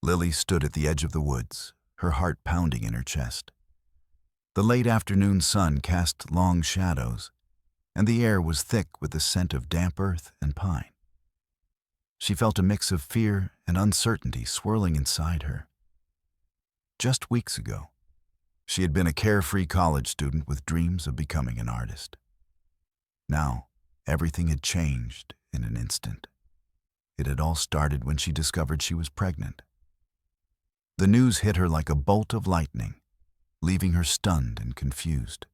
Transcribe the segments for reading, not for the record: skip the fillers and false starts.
Lily stood at the edge of the woods, her heart pounding in her chest. The late afternoon sun cast long shadows, and the air was thick with the scent of damp earth and pine. She felt a mix of fear and uncertainty swirling inside her. Just weeks ago, she had been a carefree college student with dreams of becoming an artist. Now, everything had changed in an instant. It had all started when she discovered she was pregnant. The news hit her like a bolt of lightning, leaving her stunned and confused.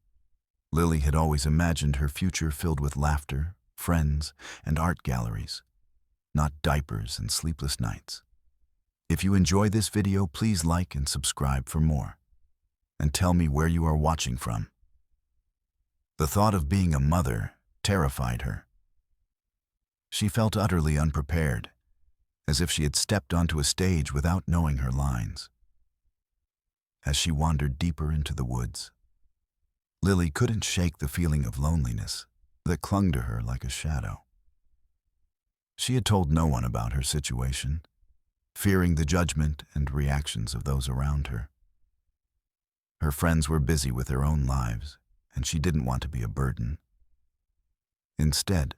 Lily had always imagined her future filled with laughter, friends, and art galleries, not diapers and sleepless nights. If you enjoy this video, please like and subscribe for more. And tell me where you are watching from. The thought of being a mother terrified her. She felt utterly unprepared, as if she had stepped onto a stage without knowing her lines. As she wandered deeper into the woods, Lily couldn't shake the feeling of loneliness that clung to her like a shadow. She had told no one about her situation, fearing the judgment and reactions of those around her. Her friends were busy with their own lives, and she didn't want to be a burden. Instead,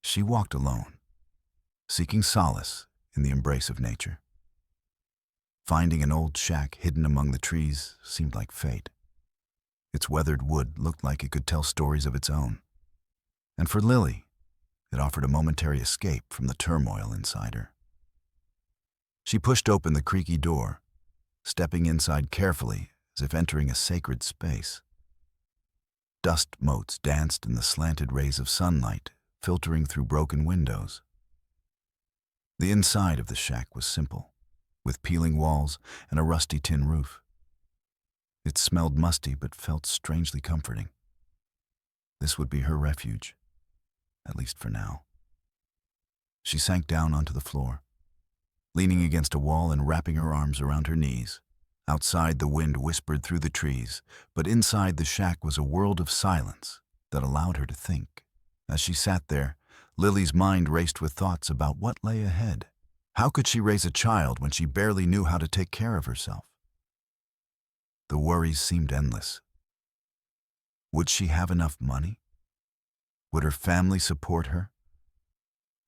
she walked alone, seeking solace in the embrace of nature. Finding an old shack hidden among the trees seemed like fate. Its weathered wood looked like it could tell stories of its own. And for Lily, it offered a momentary escape from the turmoil inside her. She pushed open the creaky door, stepping inside carefully as if entering a sacred space. Dust motes danced in the slanted rays of sunlight, filtering through broken windows. The inside of the shack was simple, with peeling walls and a rusty tin roof. It smelled musty but felt strangely comforting. This would be her refuge, at least for now. She sank down onto the floor, leaning against a wall and wrapping her arms around her knees. Outside, the wind whispered through the trees, but inside the shack was a world of silence that allowed her to think. As she sat there, Lily's mind raced with thoughts about what lay ahead. How could she raise a child when she barely knew how to take care of herself? The worries seemed endless. Would she have enough money? Would her family support her?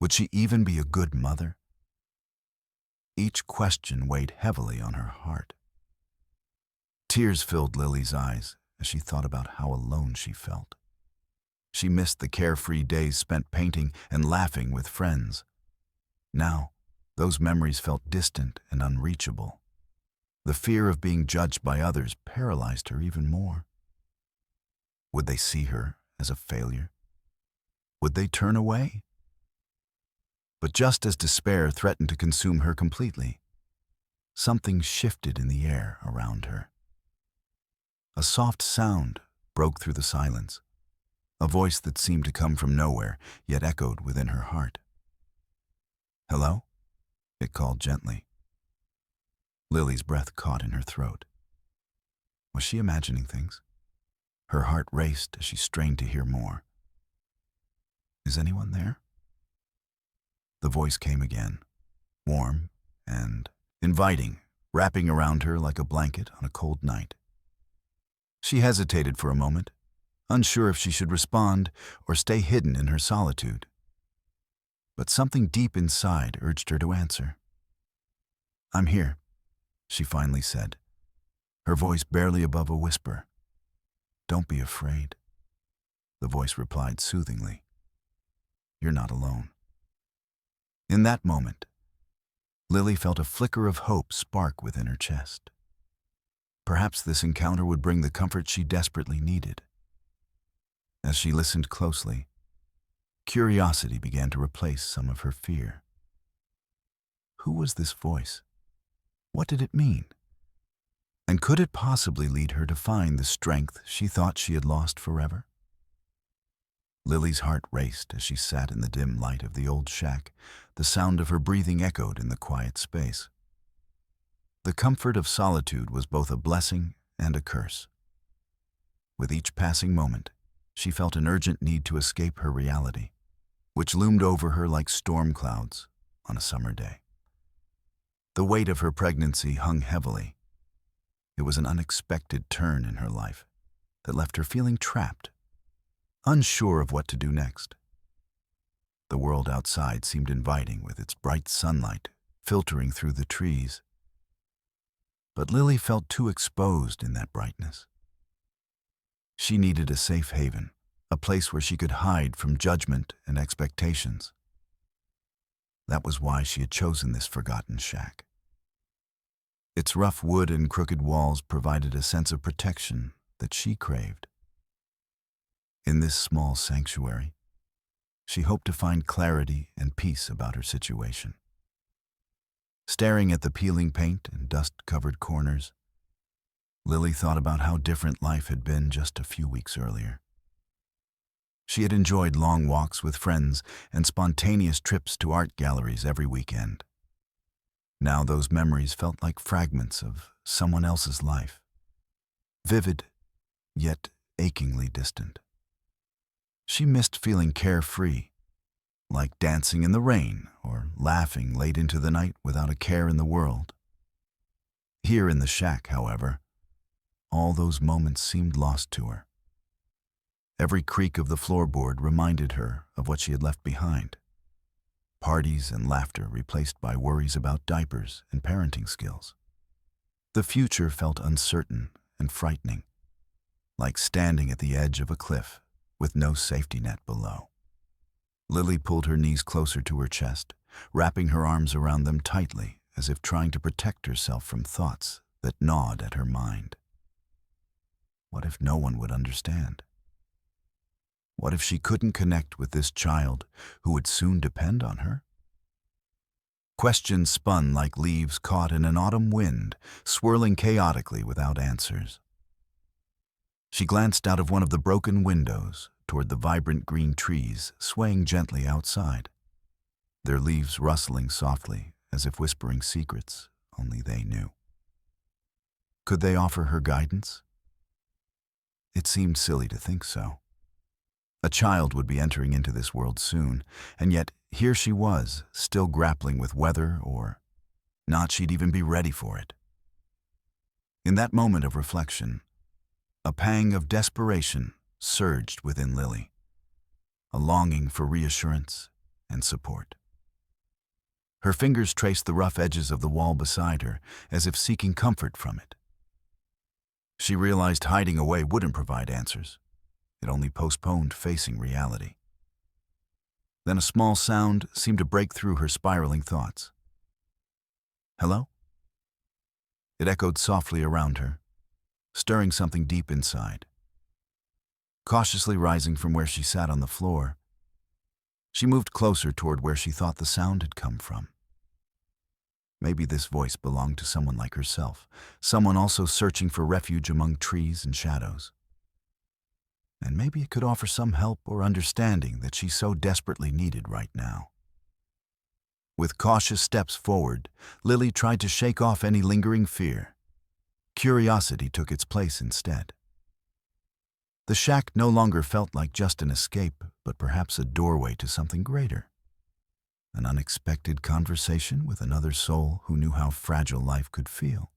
Would she even be a good mother? Each question weighed heavily on her heart. Tears filled Lily's eyes as she thought about how alone she felt. She missed the carefree days spent painting and laughing with friends. Now, those memories felt distant and unreachable. The fear of being judged by others paralyzed her even more. Would they see her as a failure? Would they turn away? But just as despair threatened to consume her completely, something shifted in the air around her. A soft sound broke through the silence, a voice that seemed to come from nowhere, yet echoed within her heart. "Hello?" it called gently. Lily's breath caught in her throat. Was she imagining things? Her heart raced as she strained to hear more. "Is anyone there?" The voice came again, warm and inviting, wrapping around her like a blanket on a cold night. She hesitated for a moment, unsure if she should respond or stay hidden in her solitude. But something deep inside urged her to answer. "I'm here," she finally said, her voice barely above a whisper. "Don't be afraid," the voice replied soothingly. "You're not alone." In that moment, Lily felt a flicker of hope spark within her chest. Perhaps this encounter would bring the comfort she desperately needed. As she listened closely, curiosity began to replace some of her fear. Who was this voice? What did it mean? And could it possibly lead her to find the strength she thought she had lost forever? Lily's heart raced as she sat in the dim light of the old shack. The sound of her breathing echoed in the quiet space. The comfort of solitude was both a blessing and a curse. With each passing moment, she felt an urgent need to escape her reality, which loomed over her like storm clouds on a summer day. The weight of her pregnancy hung heavily. It was an unexpected turn in her life that left her feeling trapped, unsure of what to do next. The world outside seemed inviting with its bright sunlight filtering through the trees. But Lily felt too exposed in that brightness. She needed a safe haven, a place where she could hide from judgment and expectations. That was why she had chosen this forgotten shack. Its rough wood and crooked walls provided a sense of protection that she craved. In this small sanctuary, she hoped to find clarity and peace about her situation. Staring at the peeling paint and dust-covered corners, Lily thought about how different life had been just a few weeks earlier. She had enjoyed long walks with friends and spontaneous trips to art galleries every weekend. Now those memories felt like fragments of someone else's life, vivid, yet achingly distant. She missed feeling carefree, like dancing in the rain or laughing late into the night without a care in the world. Here in the shack, however, all those moments seemed lost to her. Every creak of the floorboard reminded her of what she had left behind. Parties and laughter replaced by worries about diapers and parenting skills. The future felt uncertain and frightening, like standing at the edge of a cliff with no safety net below. Lily pulled her knees closer to her chest, wrapping her arms around them tightly as if trying to protect herself from thoughts that gnawed at her mind. What if no one would understand? What if she couldn't connect with this child who would soon depend on her? Questions spun like leaves caught in an autumn wind, swirling chaotically without answers. She glanced out of one of the broken windows toward the vibrant green trees swaying gently outside, their leaves rustling softly as if whispering secrets only they knew. Could they offer her guidance? It seemed silly to think so. A child would be entering into this world soon, and yet here she was, still grappling with whether or not she'd even be ready for it. In that moment of reflection, a pang of desperation surged within Lily, a longing for reassurance and support. Her fingers traced the rough edges of the wall beside her, as if seeking comfort from it. She realized hiding away wouldn't provide answers. It only postponed facing reality. Then a small sound seemed to break through her spiraling thoughts. Hello? It echoed softly around her, stirring something deep inside. Cautiously rising from where she sat on the floor, she moved closer toward where she thought the sound had come from. Maybe this voice belonged to someone like herself, someone also searching for refuge among trees and shadows. And maybe it could offer some help or understanding that she so desperately needed right now. With cautious steps forward, Lily tried to shake off any lingering fear. Curiosity took its place instead. The shack no longer felt like just an escape, but perhaps a doorway to something greater. An unexpected conversation with another soul who knew how fragile life could feel.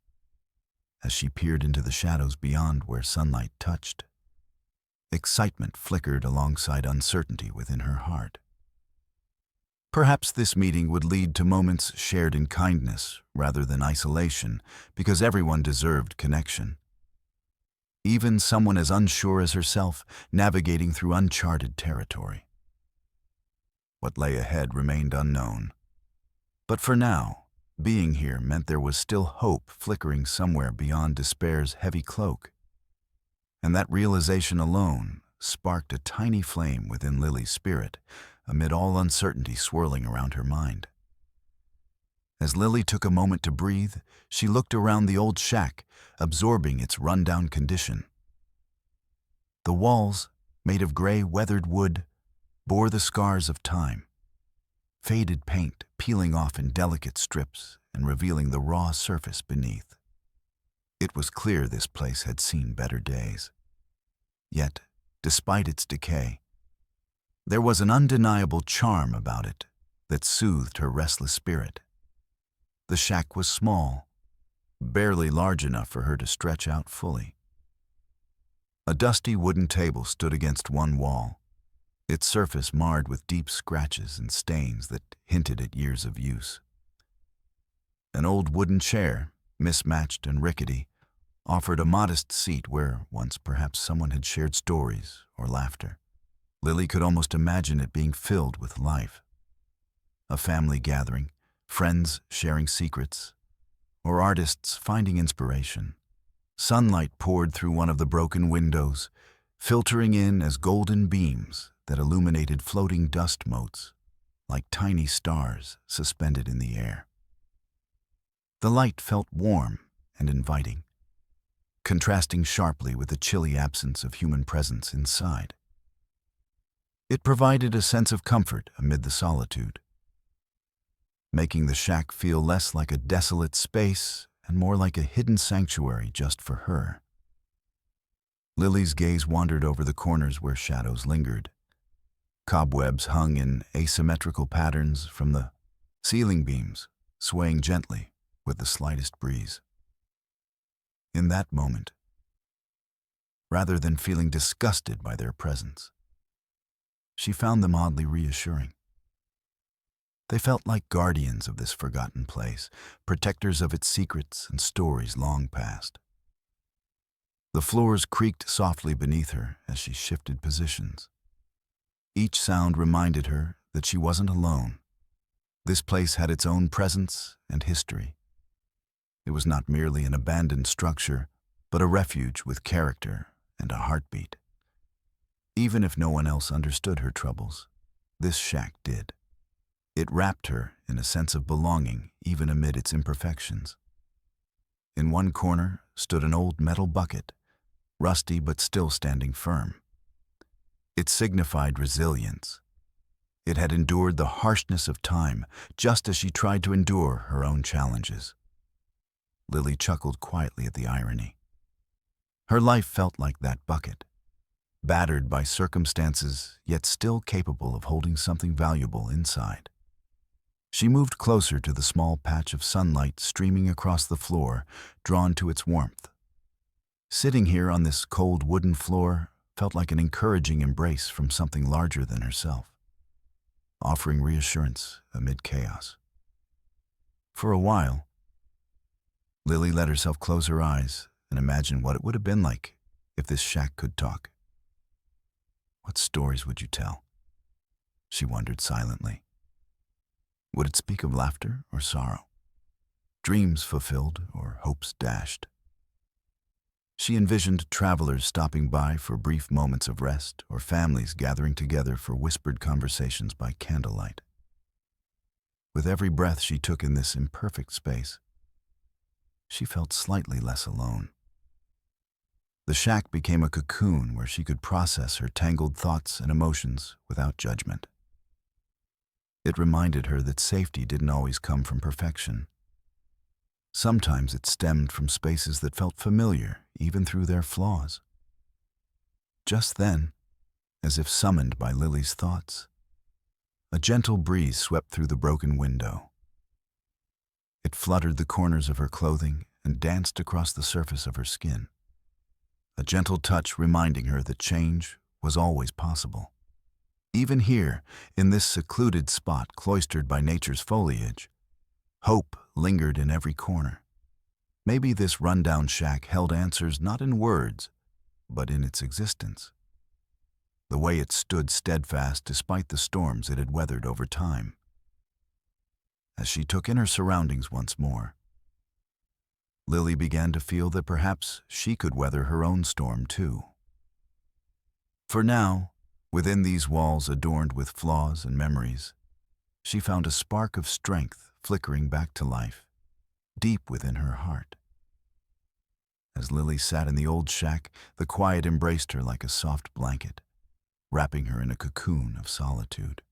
As she peered into the shadows beyond where sunlight touched, excitement flickered alongside uncertainty within her heart. Perhaps this meeting would lead to moments shared in kindness rather than isolation, because everyone deserved connection. Even someone as unsure as herself, navigating through uncharted territory. What lay ahead remained unknown. But for now, being here meant there was still hope flickering somewhere beyond despair's heavy cloak. And that realization alone sparked a tiny flame within Lily's spirit, amid all uncertainty swirling around her mind. As Lily took a moment to breathe, she looked around the old shack, absorbing its rundown condition. The walls, made of gray, weathered wood, bore the scars of time. Faded paint peeling off in delicate strips and revealing the raw surface beneath. It was clear this place had seen better days. Yet, despite its decay, there was an undeniable charm about it that soothed her restless spirit. The shack was small, barely large enough for her to stretch out fully. A dusty wooden table stood against one wall, its surface marred with deep scratches and stains that hinted at years of use. An old wooden chair, mismatched and rickety, offered a modest seat where once perhaps someone had shared stories or laughter. Lily could almost imagine it being filled with life. A family gathering, friends sharing secrets, or artists finding inspiration. Sunlight poured through one of the broken windows, filtering in as golden beams that illuminated floating dust motes, like tiny stars suspended in the air. The light felt warm and inviting, contrasting sharply with the chilly absence of human presence inside. It provided a sense of comfort amid the solitude, making the shack feel less like a desolate space and more like a hidden sanctuary just for her. Lily's gaze wandered over the corners where shadows lingered. Cobwebs hung in asymmetrical patterns from the ceiling beams, swaying gently with the slightest breeze. In that moment, rather than feeling disgusted by their presence, she found them oddly reassuring. They felt like guardians of this forgotten place, protectors of its secrets and stories long past. The floors creaked softly beneath her as she shifted positions. Each sound reminded her that she wasn't alone. This place had its own presence and history. It was not merely an abandoned structure, but a refuge with character and a heartbeat. Even if no one else understood her troubles, this shack did. It wrapped her in a sense of belonging even amid its imperfections. In one corner stood an old metal bucket, rusty but still standing firm. It signified resilience. It had endured the harshness of time, just as she tried to endure her own challenges. Lily chuckled quietly at the irony. Her life felt like that bucket, battered by circumstances, yet still capable of holding something valuable inside. She moved closer to the small patch of sunlight streaming across the floor, drawn to its warmth. Sitting here on this cold wooden floor felt like an encouraging embrace from something larger than herself, offering reassurance amid chaos. For a while, Lily let herself close her eyes and imagine what it would have been like if this shack could talk. What stories would you tell? She wondered silently. Would it speak of laughter or sorrow, dreams fulfilled or hopes dashed? She envisioned travelers stopping by for brief moments of rest or families gathering together for whispered conversations by candlelight. With every breath she took in this imperfect space, she felt slightly less alone. The shack became a cocoon where she could process her tangled thoughts and emotions without judgment. It reminded her that safety didn't always come from perfection. Sometimes it stemmed from spaces that felt familiar, even through their flaws. Just then, as if summoned by Lily's thoughts, a gentle breeze swept through the broken window. It fluttered the corners of her clothing and danced across the surface of her skin, a gentle touch reminding her that change was always possible. Even here, in this secluded spot cloistered by nature's foliage, hope lingered in every corner. Maybe this rundown shack held answers not in words, but in its existence. The way it stood steadfast despite the storms it had weathered over time. As she took in her surroundings once more, Lily began to feel that perhaps she could weather her own storm too. For now, within these walls adorned with flaws and memories, she found a spark of strength flickering back to life, deep within her heart. As Lily sat in the old shack, the quiet embraced her like a soft blanket, wrapping her in a cocoon of solitude.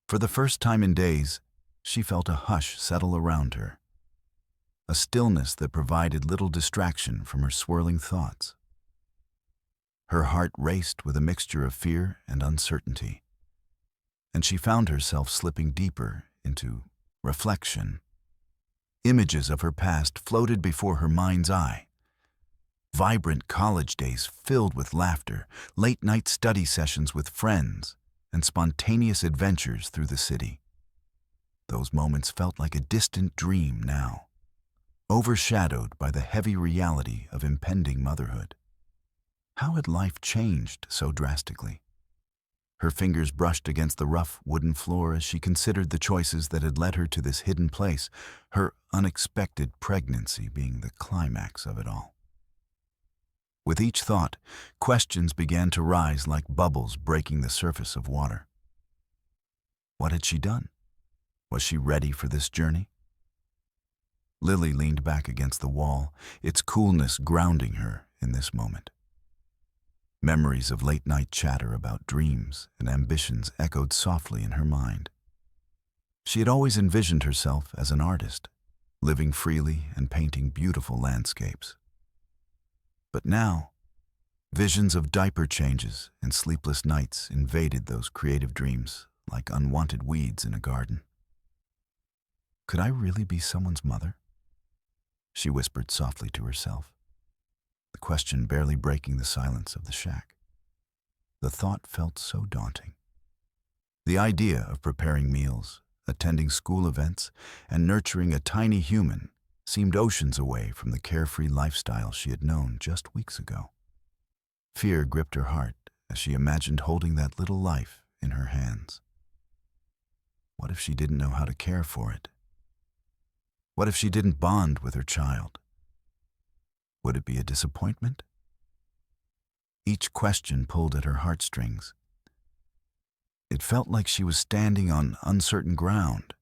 For the first time in days, she felt a hush settle around her, a stillness that provided little distraction from her swirling thoughts. Her heart raced with a mixture of fear and uncertainty, and she found herself slipping deeper into reflection Images of her past floated before her mind's eye. Vibrant college days filled with laughter, late-night study sessions with friends, and spontaneous adventures through the city. Those moments felt like a distant dream now, overshadowed by the heavy reality of impending motherhood. How had life changed so drastically? Her fingers brushed against the rough wooden floor as she considered the choices that had led her to this hidden place, her unexpected pregnancy being the climax of it all. With each thought, questions began to rise like bubbles breaking the surface of water. What had she done? Was she ready for this journey? Lily leaned back against the wall, its coolness grounding her in this moment. Memories of late-night chatter about dreams and ambitions echoed softly in her mind. She had always envisioned herself as an artist, living freely and painting beautiful landscapes. But now, visions of diaper changes and sleepless nights invaded those creative dreams like unwanted weeds in a garden. Could I really be someone's mother? She whispered softly to herself, the question barely breaking the silence of the shack. The thought felt so daunting. The idea of preparing meals, attending school events, and nurturing a tiny human seemed oceans away from the carefree lifestyle she had known just weeks ago. Fear gripped her heart as she imagined holding that little life in her hands. What if she didn't know how to care for it? What if she didn't bond with her child? Would it be a disappointment? Each question pulled at her heartstrings. It felt like she was standing on uncertain ground,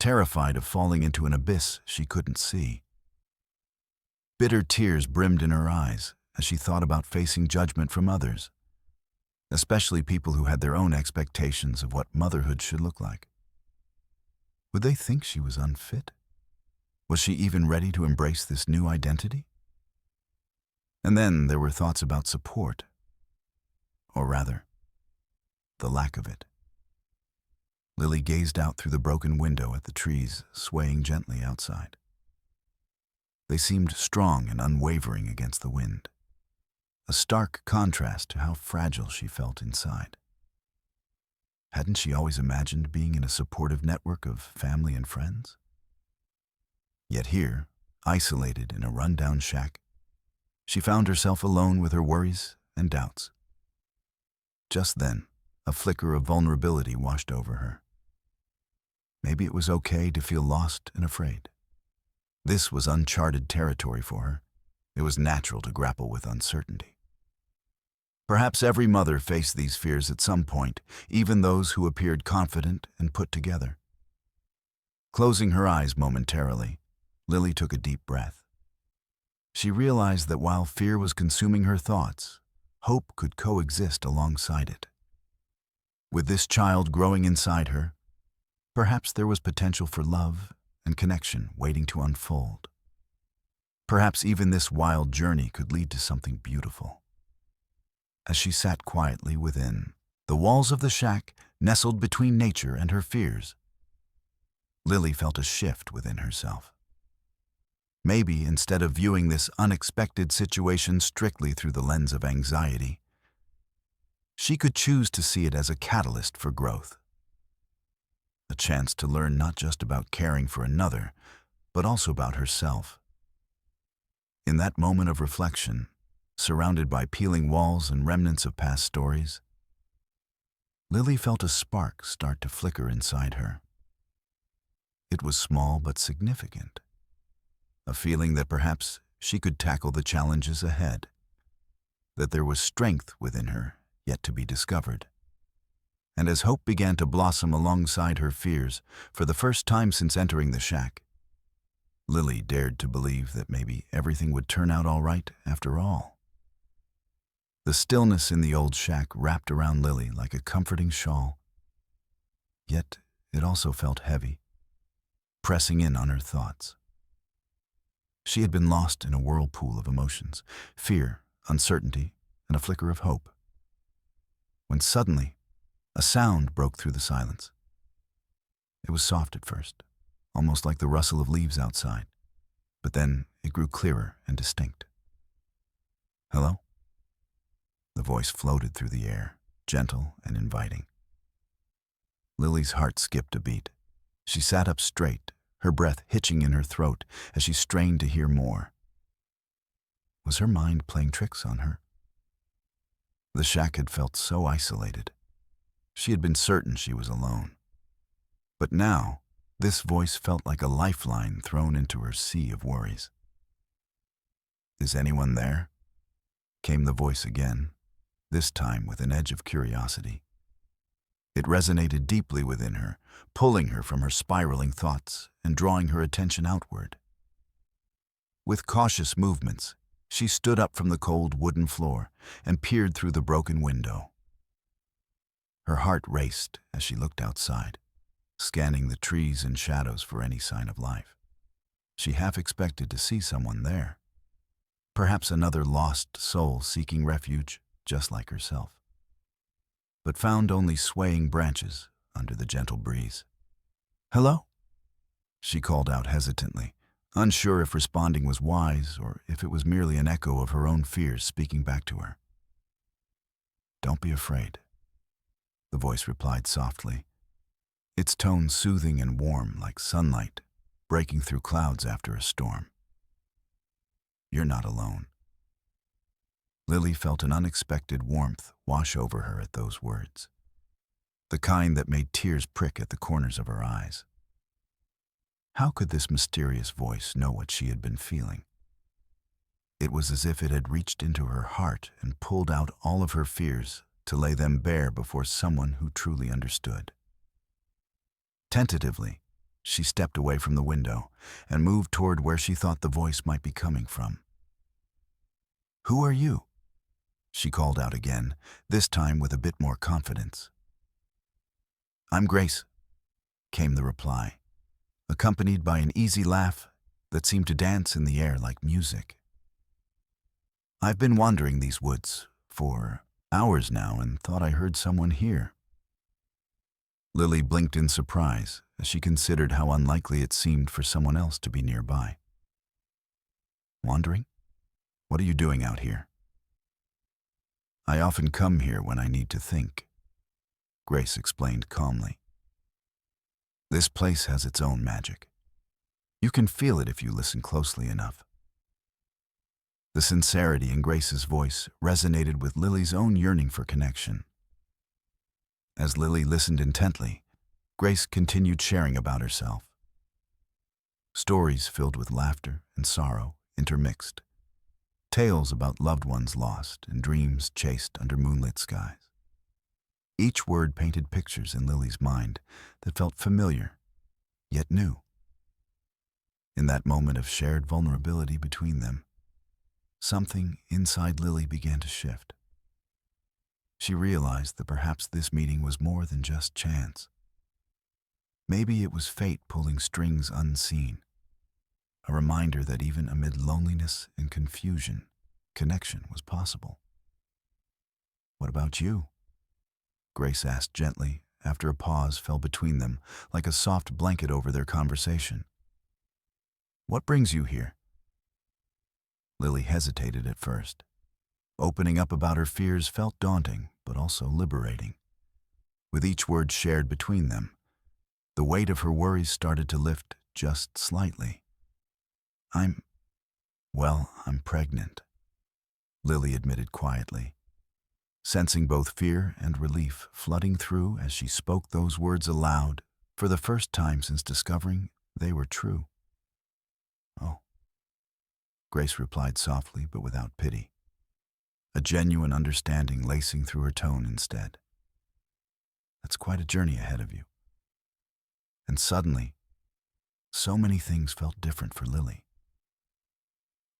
terrified of falling into an abyss she couldn't see. Bitter tears brimmed in her eyes as she thought about facing judgment from others, especially people who had their own expectations of what motherhood should look like. Would they think she was unfit? Was she even ready to embrace this new identity? And then there were thoughts about support, or rather, the lack of it. Lily gazed out through the broken window at the trees swaying gently outside. They seemed strong and unwavering against the wind, a stark contrast to how fragile she felt inside. Hadn't she always imagined being in a supportive network of family and friends? Yet here, isolated in a run-down shack, she found herself alone with her worries and doubts. Just then, a flicker of vulnerability washed over her. Maybe it was okay to feel lost and afraid. This was uncharted territory for her. It was natural to grapple with uncertainty. Perhaps every mother faced these fears at some point, even those who appeared confident and put together. Closing her eyes momentarily, Lily took a deep breath. She realized that while fear was consuming her thoughts, hope could coexist alongside it. With this child growing inside her, perhaps there was potential for love and connection waiting to unfold. Perhaps even this wild journey could lead to something beautiful. As she sat quietly within, the walls of the shack nestled between nature and her fears, Lily felt a shift within herself. Maybe instead of viewing this unexpected situation strictly through the lens of anxiety, she could choose to see it as a catalyst for growth. A chance to learn not just about caring for another, but also about herself. In that moment of reflection, surrounded by peeling walls and remnants of past stories, Lily felt a spark start to flicker inside her. It was small but significant. A feeling that perhaps she could tackle the challenges ahead, that there was strength within her yet to be discovered. And as hope began to blossom alongside her fears, for the first time since entering the shack, Lily dared to believe that maybe everything would turn out all right after all. The stillness in the old shack wrapped around Lily like a comforting shawl, yet it also felt heavy, pressing in on her thoughts. She had been lost in a whirlpool of emotions, fear, uncertainty, and a flicker of hope, when suddenly a sound broke through the silence. It was soft at first, almost like the rustle of leaves outside. But then it grew clearer and distinct. "Hello?" The voice floated through the air, gentle and inviting. Lily's heart skipped a beat. She sat up straight, her breath hitching in her throat as she strained to hear more. Was her mind playing tricks on her? The shack had felt so isolated. She had been certain she was alone. But now, this voice felt like a lifeline thrown into her sea of worries. "Is anyone there?" came the voice again, this time with an edge of curiosity. It resonated deeply within her, pulling her from her spiraling thoughts and drawing her attention outward. With cautious movements, she stood up from the cold wooden floor and peered through the broken window. Her heart raced as she looked outside, scanning the trees and shadows for any sign of life. She half expected to see someone there, perhaps another lost soul seeking refuge just like herself, but found only swaying branches under the gentle breeze. "Hello?" she called out hesitantly, unsure if responding was wise or if it was merely an echo of her own fears speaking back to her. "Don't be afraid," the voice replied softly, its tone soothing and warm like sunlight breaking through clouds after a storm. "You're not alone." Lily felt an unexpected warmth wash over her at those words, the kind that made tears prick at the corners of her eyes. How could this mysterious voice know what she had been feeling? It was as if it had reached into her heart and pulled out all of her fears to lay them bare before someone who truly understood. Tentatively, she stepped away from the window and moved toward where she thought the voice might be coming from. "Who are you?" she called out again, this time with a bit more confidence. "I'm Grace," came the reply, accompanied by an easy laugh that seemed to dance in the air like music. "I've been wandering these woods for hours now and thought I heard someone here." Lily blinked in surprise as she considered how unlikely it seemed for someone else to be nearby. "Wandering? What are you doing out here?" "I often come here when I need to think," Grace explained calmly. "This place has its own magic. You can feel it if you listen closely enough." The sincerity in Grace's voice resonated with Lily's own yearning for connection. As Lily listened intently, Grace continued sharing about herself. Stories filled with laughter and sorrow intermixed. Tales about loved ones lost and dreams chased under moonlit skies. Each word painted pictures in Lily's mind that felt familiar, yet new. In that moment of shared vulnerability between them, something inside Lily began to shift. She realized that perhaps this meeting was more than just chance. Maybe it was fate pulling strings unseen, a reminder that even amid loneliness and confusion, connection was possible. "What about you?" Grace asked gently after a pause fell between them like a soft blanket over their conversation. "What brings you here?" Lily hesitated at first. Opening up about her fears felt daunting, but also liberating. With each word shared between them, the weight of her worries started to lift just slightly. I'm pregnant," Lily admitted quietly, sensing both fear and relief flooding through as she spoke those words aloud for the first time since discovering they were true. "Oh," Grace replied softly but without pity, a genuine understanding lacing through her tone instead. "That's quite a journey ahead of you." And suddenly, so many things felt different for Lily.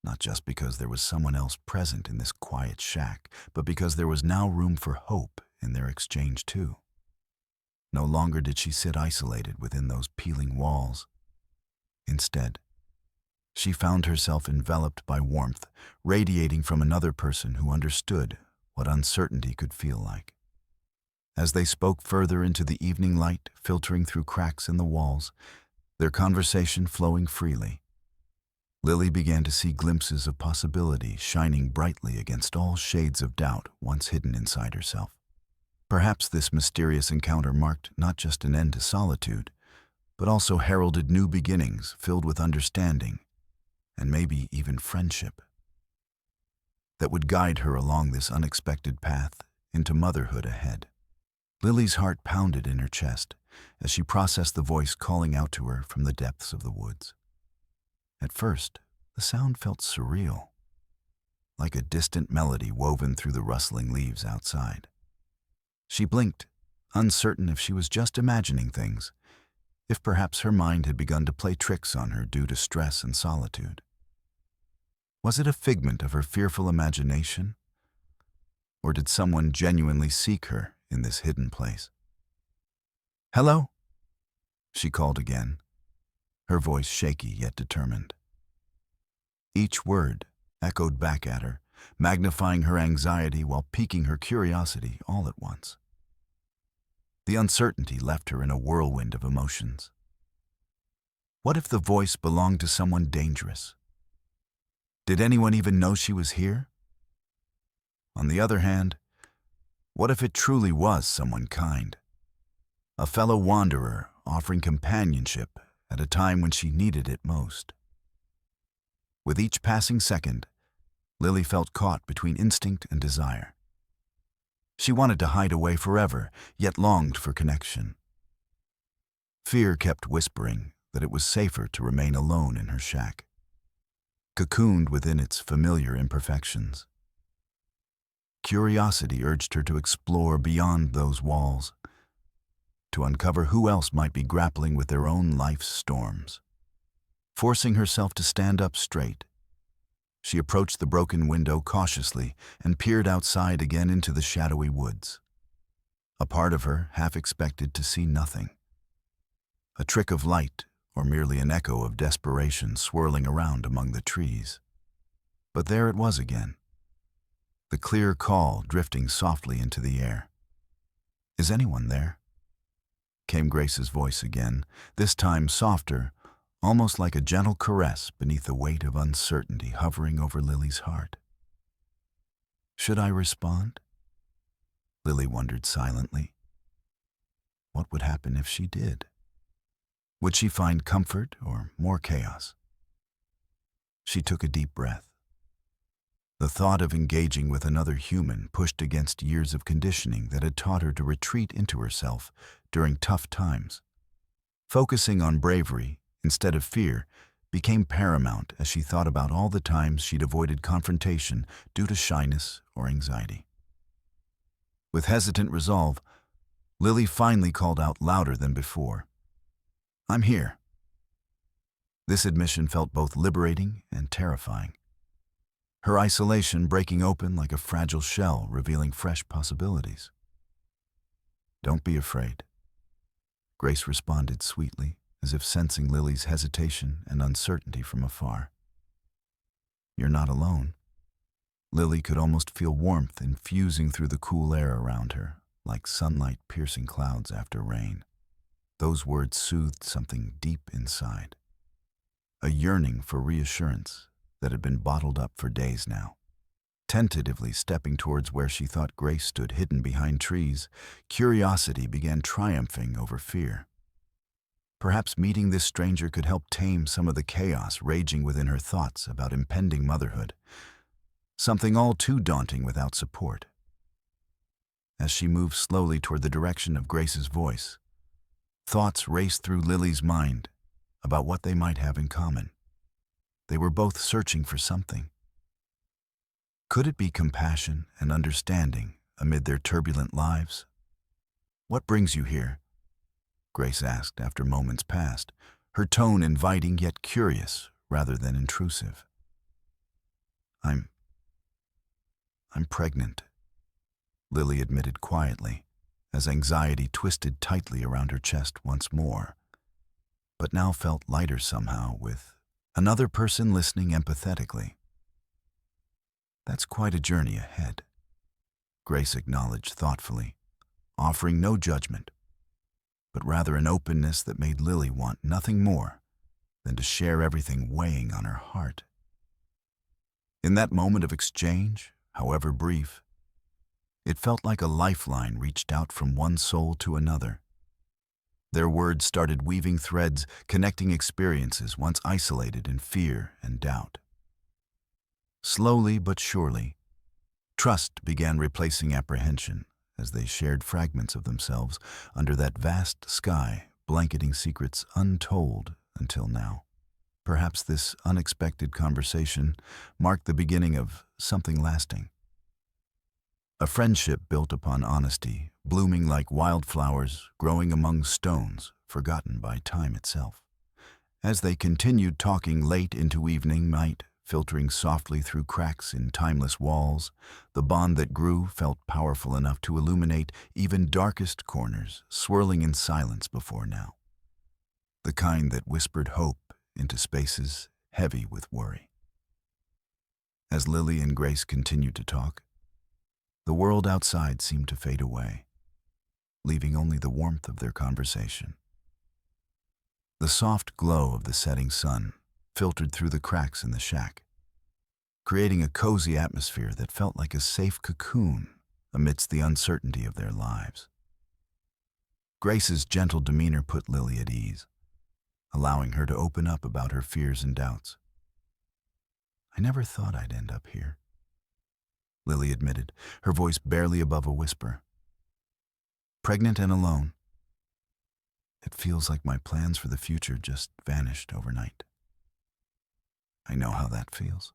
Not just because there was someone else present in this quiet shack, but because there was now room for hope in their exchange too. No longer did she sit isolated within those peeling walls. Instead, she found herself enveloped by warmth, radiating from another person who understood what uncertainty could feel like. As they spoke further into the evening light filtering through cracks in the walls, their conversation flowing freely. Lily began to see glimpses of possibility shining brightly against all shades of doubt once hidden inside herself. Perhaps this mysterious encounter marked not just an end to solitude, but also heralded new beginnings filled with understanding and maybe even friendship that would guide her along this unexpected path into motherhood ahead. Lily's heart pounded in her chest as she processed the voice calling out to her from the depths of the woods. At first, the sound felt surreal, like a distant melody woven through the rustling leaves outside. She blinked, uncertain if she was just imagining things, if perhaps her mind had begun to play tricks on her due to stress and solitude. Was it a figment of her fearful imagination? Or did someone genuinely seek her in this hidden place? "Hello?" she called again, her voice shaky yet determined. Each word echoed back at her, magnifying her anxiety while piquing her curiosity all at once. The uncertainty left her in a whirlwind of emotions. What if the voice belonged to someone dangerous? Did anyone even know she was here? On the other hand, what if it truly was someone kind? A fellow wanderer offering companionship at a time when she needed it most. With each passing second, Lily felt caught between instinct and desire. She wanted to hide away forever, yet longed for connection. Fear kept whispering that it was safer to remain alone in her shack, cocooned within its familiar imperfections. Curiosity urged her to explore beyond those walls, to uncover who else might be grappling with their own life's storms. Forcing herself to stand up straight, she approached the broken window cautiously and peered outside again into the shadowy woods. A part of her half expected to see nothing. A trick of light or merely an echo of desperation swirling around among the trees. But there it was again, the clear call drifting softly into the air. "Is anyone there?" came Grace's voice again, this time softer, almost like a gentle caress beneath the weight of uncertainty hovering over Lily's heart. Should I respond? Lily wondered silently. What would happen if she did? Would she find comfort or more chaos? She took a deep breath. The thought of engaging with another human pushed against years of conditioning that had taught her to retreat into herself during tough times. Focusing on bravery instead of fear became paramount as she thought about all the times she'd avoided confrontation due to shyness or anxiety. With hesitant resolve, Lily finally called out louder than before. "I'm here." This admission felt both liberating and terrifying. Her isolation breaking open like a fragile shell, revealing fresh possibilities. "Don't be afraid," Grace responded sweetly, as if sensing Lily's hesitation and uncertainty from afar. "You're not alone." Lily could almost feel warmth infusing through the cool air around her, like sunlight piercing clouds after rain. Those words soothed something deep inside, a yearning for reassurance that had been bottled up for days now. Tentatively stepping towards where she thought Grace stood hidden behind trees, curiosity began triumphing over fear. Perhaps meeting this stranger could help tame some of the chaos raging within her thoughts about impending motherhood, something all too daunting without support. As she moved slowly toward the direction of Grace's voice, thoughts raced through Lily's mind about what they might have in common. They were both searching for something. Could it be compassion and understanding amid their turbulent lives? "What brings you here?" Grace asked after moments passed, her tone inviting yet curious rather than intrusive. I'm pregnant," Lily admitted quietly, as anxiety twisted tightly around her chest once more, but now felt lighter somehow with another person listening empathetically. "That's quite a journey ahead," Grace acknowledged thoughtfully, offering no judgment. but rather an openness that made Lily want nothing more than to share everything weighing on her heart. In that moment of exchange, however brief, it felt like a lifeline reached out from one soul to another. Their words started weaving threads, connecting experiences once isolated in fear and doubt. Slowly but surely, trust began replacing apprehension as they shared fragments of themselves under that vast sky, blanketing secrets untold until now. Perhaps this unexpected conversation marked the beginning of something lasting. A friendship built upon honesty, blooming like wildflowers growing among stones, forgotten by time itself. As they continued talking late into evening, night filtering softly through cracks in timeless walls, the bond that grew felt powerful enough to illuminate even darkest corners, swirling in silence before now. The kind that whispered hope into spaces heavy with worry. As Lily and Grace continued to talk, the world outside seemed to fade away, leaving only the warmth of their conversation. The soft glow of the setting sun filtered through the cracks in the shack, creating a cozy atmosphere that felt like a safe cocoon amidst the uncertainty of their lives. Grace's gentle demeanor put Lily at ease, allowing her to open up about her fears and doubts. "I never thought I'd end up here," Lily admitted, her voice barely above a whisper. "Pregnant and alone. It feels like my plans for the future just vanished overnight." "I know how that feels,"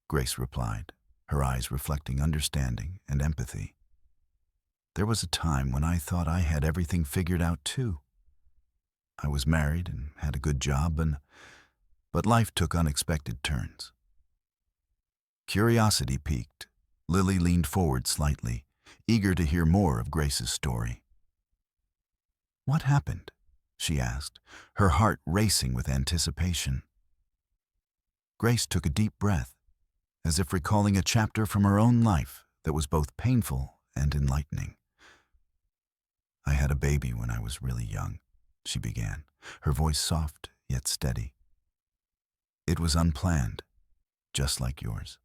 Grace replied, her eyes reflecting understanding and empathy. "There was a time when I thought I had everything figured out too. I was married and had a good job, but life took unexpected turns." Curiosity piqued, Lily leaned forward slightly, eager to hear more of Grace's story. "What happened?" she asked, her heart racing with anticipation. Grace took a deep breath, as if recalling a chapter from her own life that was both painful and enlightening. "I had a baby when I was really young," she began, her voice soft yet steady. "It was unplanned, just like yours.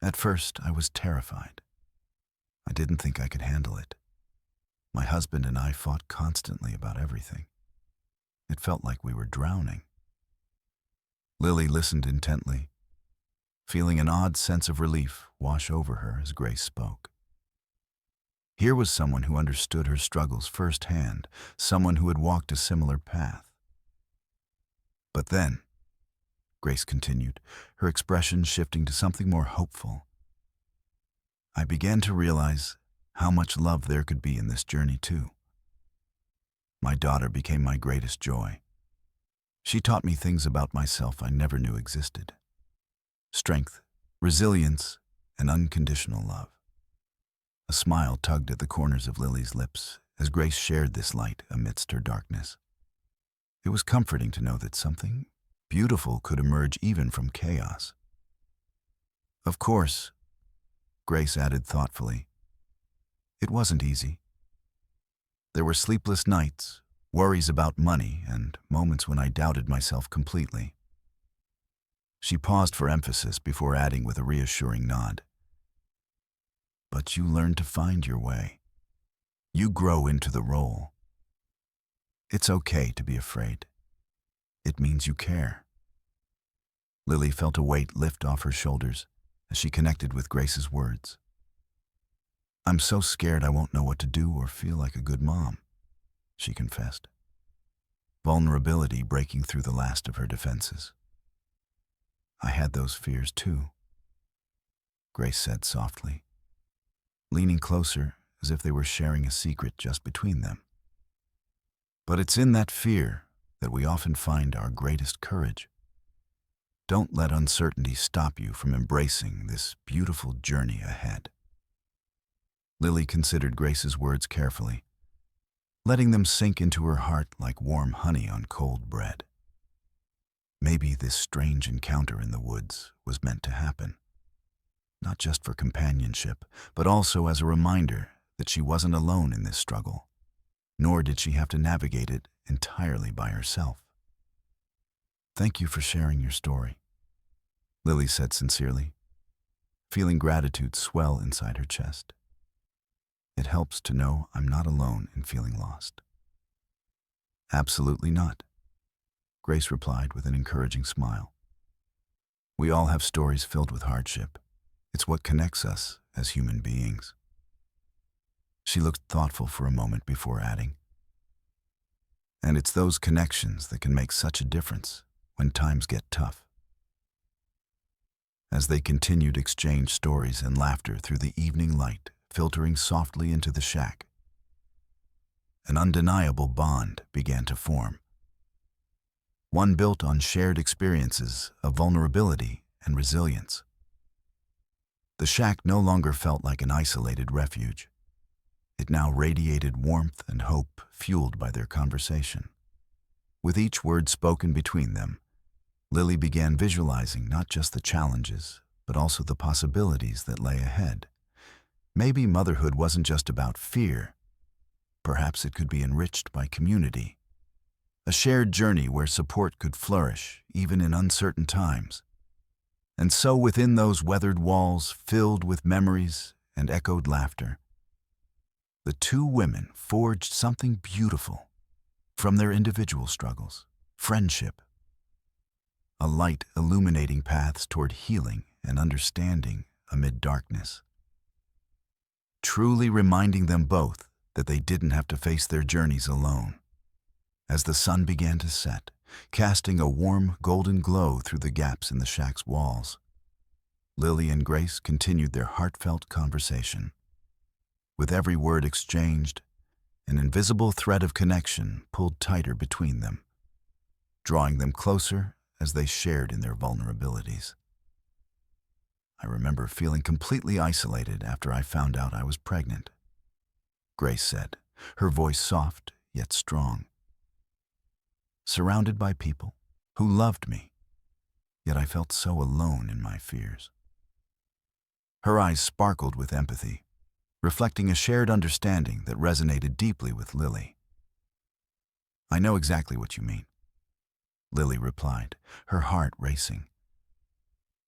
At first, I was terrified. I didn't think I could handle it. My husband and I fought constantly about everything. It felt like we were drowning." Lily listened intently, feeling an odd sense of relief wash over her as Grace spoke. Here was someone who understood her struggles firsthand, someone who had walked a similar path. "But then," Grace continued, her expression shifting to something more hopeful, "I began to realize how much love there could be in this journey too. My daughter became my greatest joy. She taught me things about myself I never knew existed. Strength, resilience, and unconditional love." A smile tugged at the corners of Lily's lips as Grace shared this light amidst her darkness. It was comforting to know that something beautiful could emerge even from chaos. "Of course," Grace added thoughtfully, "it wasn't easy. There were sleepless nights, worries about money, and moments when I doubted myself completely." She paused for emphasis before adding with a reassuring nod, "But you learn to find your way. You grow into the role. It's okay to be afraid. It means you care." Lily felt a weight lift off her shoulders as she connected with Grace's words. "I'm so scared I won't know what to do or feel like a good mom," she confessed, vulnerability breaking through the last of her defenses. "I had those fears too," Grace said softly, leaning closer as if they were sharing a secret just between them. "But it's in that fear that we often find our greatest courage. Don't let uncertainty stop you from embracing this beautiful journey ahead." Lily considered Grace's words carefully, letting them sink into her heart like warm honey on cold bread. Maybe this strange encounter in the woods was meant to happen, not just for companionship, but also as a reminder that she wasn't alone in this struggle. nor did she have to navigate it entirely by herself. "Thank you for sharing your story," Lily said sincerely, feeling gratitude swell inside her chest. "It helps to know I'm not alone in feeling lost." "Absolutely not," Grace replied with an encouraging smile. "We all have stories filled with hardship. It's what connects us as human beings." She looked thoughtful for a moment before adding, "And it's those connections that can make such a difference when times get tough." As they continued to exchange stories and laughter through the evening light filtering softly into the shack, an undeniable bond began to form. One built on shared experiences of vulnerability and resilience. The shack no longer felt like an isolated refuge. It now radiated warmth and hope fueled by their conversation. With each word spoken between them, Lily began visualizing not just the challenges, but also the possibilities that lay ahead. Maybe motherhood wasn't just about fear. Perhaps it could be enriched by community. A shared journey where support could flourish, even in uncertain times. And so within those weathered walls, filled with memories and echoed laughter, the two women forged something beautiful from their individual struggles: friendship. A light illuminating paths toward healing and understanding amid darkness. Truly reminding them both that they didn't have to face their journeys alone. As the sun began to set, casting a warm golden glow through the gaps in the shack's walls, Lily and Grace continued their heartfelt conversation. With every word exchanged, an invisible thread of connection pulled tighter between them, drawing them closer as they shared in their vulnerabilities. "I remember feeling completely isolated after I found out I was pregnant," Grace said, her voice soft yet strong. "Surrounded by people who loved me, yet I felt so alone in my fears." Her eyes sparkled with empathy, reflecting a shared understanding that resonated deeply with Lily. "I know exactly what you mean," Lily replied, her heart racing.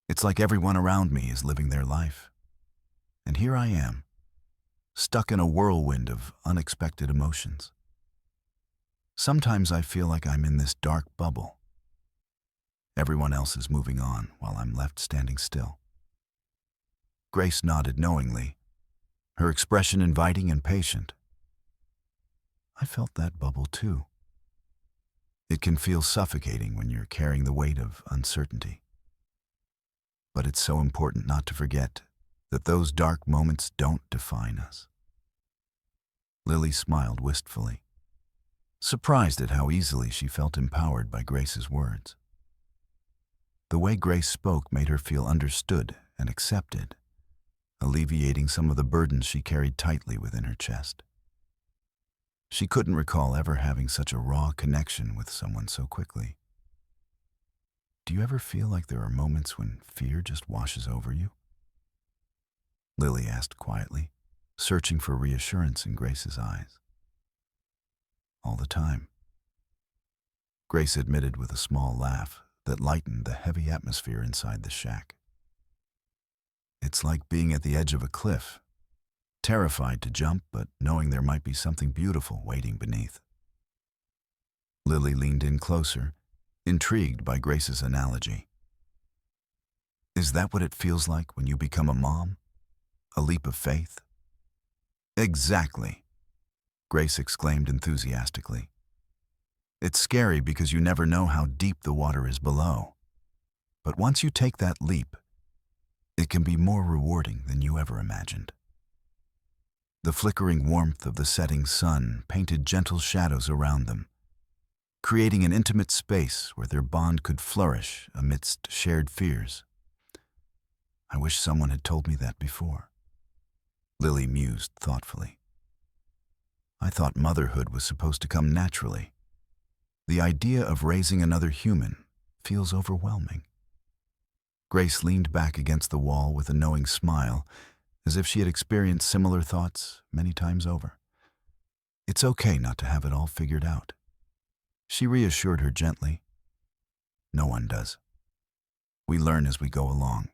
"It's like everyone around me is living their life. And here I am, stuck in a whirlwind of unexpected emotions. Sometimes I feel like I'm in this dark bubble. Everyone else is moving on while I'm left standing still." Grace nodded knowingly, her expression inviting and patient. "I felt that bubble too. It can feel suffocating when you're carrying the weight of uncertainty. But it's so important not to forget that those dark moments don't define us." Lily smiled wistfully, surprised at how easily she felt empowered by Grace's words. The way Grace spoke made her feel understood and accepted, alleviating some of the burdens she carried tightly within her chest. She couldn't recall ever having such a raw connection with someone so quickly. "Do you ever feel like there are moments when fear just washes over you?" Lily asked quietly, searching for reassurance in Grace's eyes. "All the time," Grace admitted with a small laugh that lightened the heavy atmosphere inside the shack. "It's like being at the edge of a cliff, terrified to jump, but knowing there might be something beautiful waiting beneath." Lily leaned in closer, intrigued by Grace's analogy. "Is that what it feels like when you become a mom? A leap of faith?" "Exactly," Grace exclaimed enthusiastically. "It's scary because you never know how deep the water is below. But once you take that leap, it can be more rewarding than you ever imagined." The flickering warmth of the setting sun painted gentle shadows around them, creating an intimate space where their bond could flourish amidst shared fears. "I wish someone had told me that before," Lily mused thoughtfully. "I thought motherhood was supposed to come naturally. The idea of raising another human feels overwhelming." Grace leaned back against the wall with a knowing smile, as if she had experienced similar thoughts many times over. It's okay not to have it all figured out. She reassured her gently. No one does. We learn as we go along.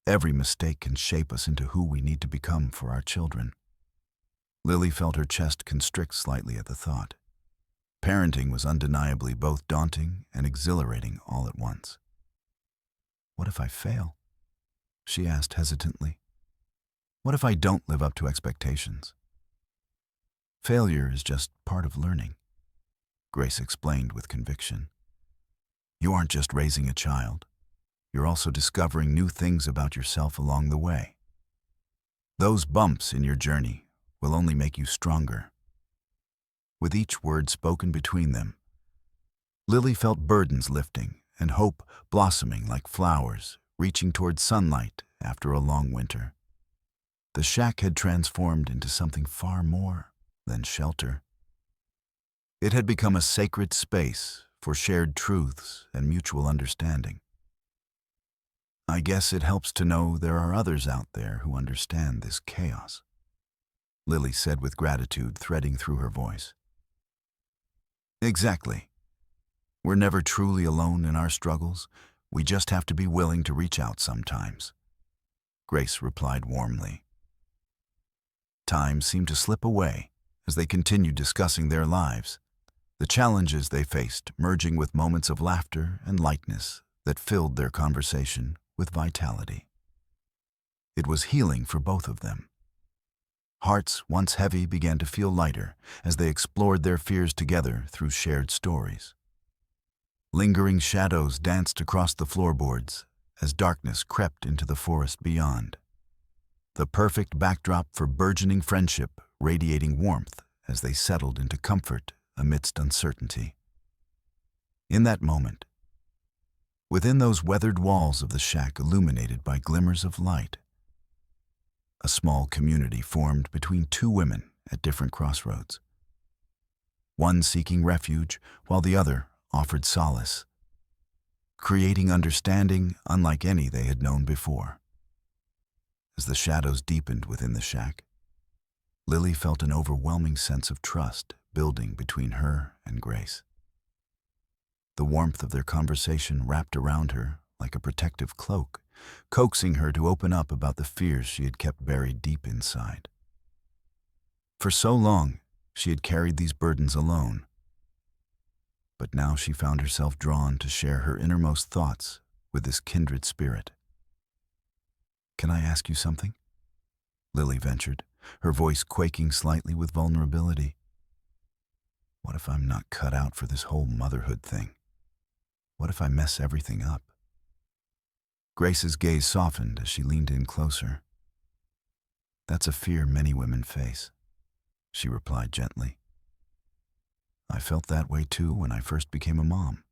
Every mistake can shape us into who we need to become for our children. Lily felt her chest constrict slightly at the thought. Parenting was undeniably both daunting and exhilarating all at once. What if I fail? She asked hesitantly. What if I don't live up to expectations? Failure is just part of learning, Grace explained with conviction. You aren't just raising a child. You're also discovering new things about yourself along the way. Those bumps in your journey will only make you stronger. With each word spoken between them, Lily felt burdens lifting and hope blossoming like flowers reaching toward sunlight after a long winter. The shack had transformed into something far more than shelter. It had become a sacred space for shared truths and mutual understanding. I guess it helps to know there are others out there who understand this chaos, Lily said with gratitude threading through her voice. Exactly. We're never truly alone in our struggles. We just have to be willing to reach out sometimes, Grace replied warmly. Time seemed to slip away as they continued discussing their lives, the challenges they faced merging with moments of laughter and lightness that filled their conversation with vitality. It was healing for both of them. Hearts once heavy began to feel lighter as they explored their fears together through shared stories. Lingering shadows danced across the floorboards as darkness crept into the forest beyond. The perfect backdrop for burgeoning friendship radiating warmth as they settled into comfort amidst uncertainty. In that moment, within those weathered walls of the shack illuminated by glimmers of light, a small community formed between two women at different crossroads. One seeking refuge while the other offered solace, creating understanding unlike any they had known before. As the shadows deepened within the shack, Lily felt an overwhelming sense of trust building between her and Grace. The warmth of their conversation wrapped around her like a protective cloak, coaxing her to open up about the fears she had kept buried deep inside. For so long, she had carried these burdens alone, but now she found herself drawn to share her innermost thoughts with this kindred spirit. Can I ask you something? Lily ventured, her voice quaking slightly with vulnerability. What if I'm not cut out for this whole motherhood thing? What if I mess everything up? Grace's gaze softened as she leaned in closer. That's a fear many women face, she replied gently. I felt that way too when I first became a mom.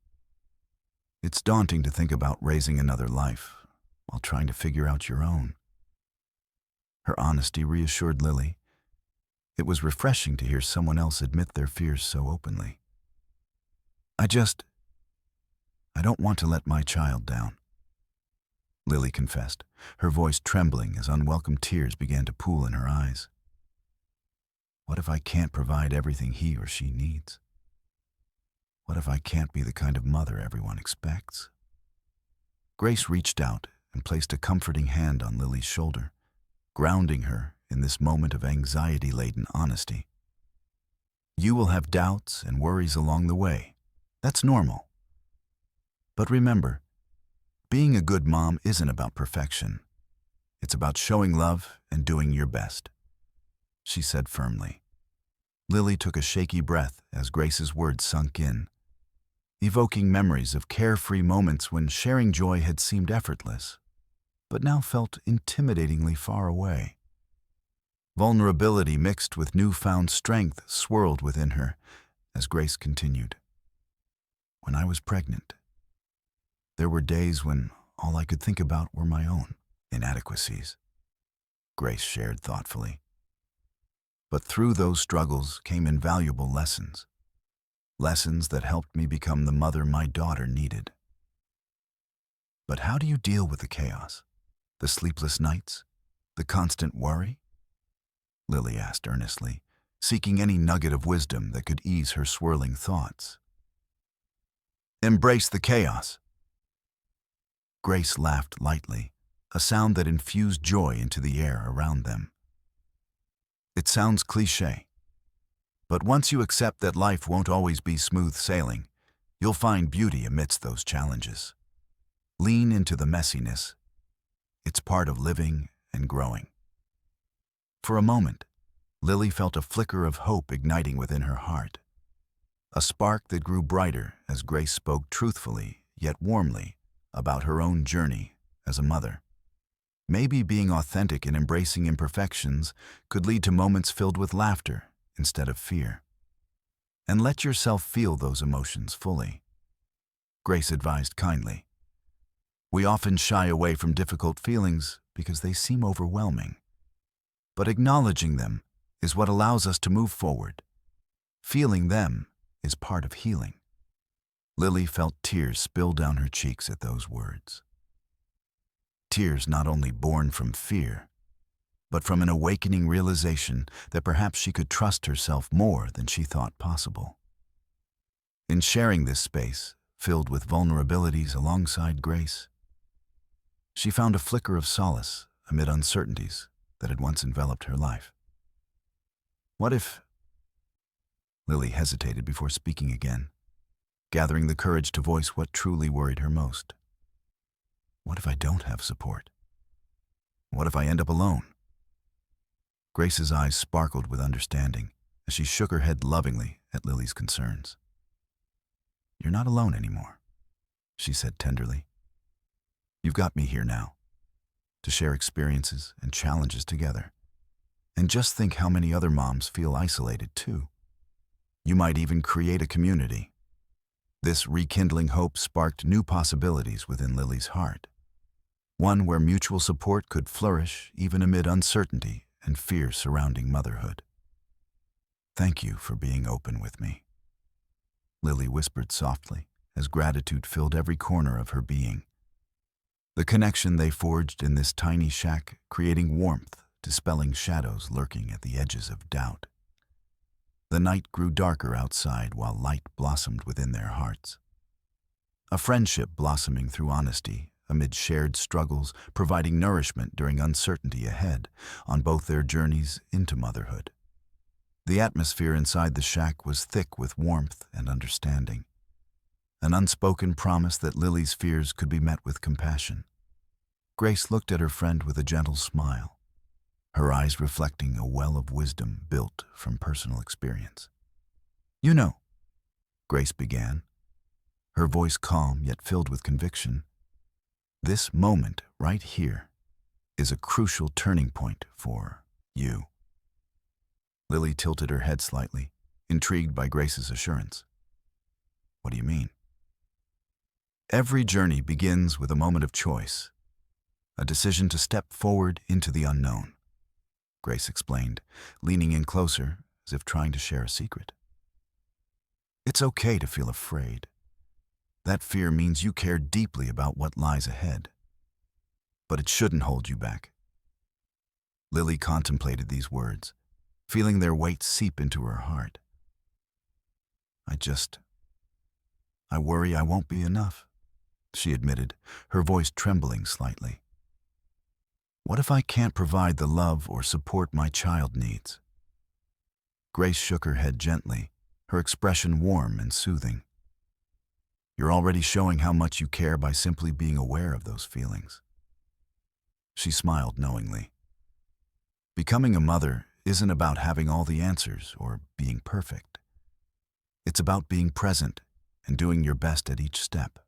It's daunting to think about raising another life while trying to figure out your own. Her honesty reassured Lily. It was refreshing to hear someone else admit their fears so openly. I don't want to let my child down, Lily confessed, her voice trembling as unwelcome tears began to pool in her eyes. What if I can't provide everything he or she needs? What if I can't be the kind of mother everyone expects? Grace reached out and placed a comforting hand on Lily's shoulder, grounding her in this moment of anxiety-laden honesty. You will have doubts and worries along the way. That's normal. But remember, being a good mom isn't about perfection. It's about showing love and doing your best, she said firmly. Lily took a shaky breath as Grace's words sunk in, evoking memories of carefree moments when sharing joy had seemed effortless, but now felt intimidatingly far away. Vulnerability mixed with newfound strength swirled within her as Grace continued. When I was pregnant, there were days when all I could think about were my own inadequacies, Grace shared thoughtfully. But through those struggles came invaluable lessons that helped me become the mother my daughter needed. But how do you deal with the chaos, the sleepless nights, the constant worry? Lily asked earnestly, seeking any nugget of wisdom that could ease her swirling thoughts. Embrace the chaos. Grace laughed lightly, a sound that infused joy into the air around them. It sounds cliché, but once you accept that life won't always be smooth sailing, you'll find beauty amidst those challenges. Lean into the messiness. It's part of living and growing. For a moment, Lily felt a flicker of hope igniting within her heart, a spark that grew brighter as Grace spoke truthfully, yet warmly, about her own journey as a mother. Maybe being authentic and embracing imperfections could lead to moments filled with laughter instead of fear. And let yourself feel those emotions fully. Grace advised kindly. We often shy away from difficult feelings because they seem overwhelming. But acknowledging them is what allows us to move forward. Feeling them is part of healing. Lily felt tears spill down her cheeks at those words. Tears not only born from fear, but from an awakening realization that perhaps she could trust herself more than she thought possible. In sharing this space, filled with vulnerabilities alongside Grace, she found a flicker of solace amid uncertainties that had once enveloped her life. What if... Lily hesitated before speaking again, gathering the courage to voice what truly worried her most. What if I don't have support? What if I end up alone? Grace's eyes sparkled with understanding as she shook her head lovingly at Lily's concerns. You're not alone anymore, she said tenderly. You've got me here now, to share experiences and challenges together. And just think how many other moms feel isolated too. You might even create a community. This rekindling hope sparked new possibilities within Lily's heart, one where mutual support could flourish even amid uncertainty and fear surrounding motherhood. Thank you for being open with me, Lily whispered softly as gratitude filled every corner of her being. The connection they forged in this tiny shack, creating warmth, dispelling shadows lurking at the edges of doubt. The night grew darker outside while light blossomed within their hearts. A friendship blossoming through honesty, amid shared struggles, providing nourishment during uncertainty ahead on both their journeys into motherhood. The atmosphere inside the shack was thick with warmth and understanding, an unspoken promise that Lily's fears could be met with compassion. Grace looked at her friend with a gentle smile, her eyes reflecting a well of wisdom built from personal experience. You know, Grace began, her voice calm yet filled with conviction, this moment right here is a crucial turning point for you. Lily tilted her head slightly, intrigued by Grace's assurance. What do you mean? Every journey begins with a moment of choice, a decision to step forward into the unknown, Grace explained, leaning in closer as if trying to share a secret. It's okay to feel afraid. That fear means you care deeply about what lies ahead. But it shouldn't hold you back. Lily contemplated these words, feeling their weight seep into her heart. I worry I won't be enough, she admitted, her voice trembling slightly. What if I can't provide the love or support my child needs? Grace shook her head gently, her expression warm and soothing. You're already showing how much you care by simply being aware of those feelings. She smiled knowingly. Becoming a mother isn't about having all the answers or being perfect. It's about being present and doing your best at each step.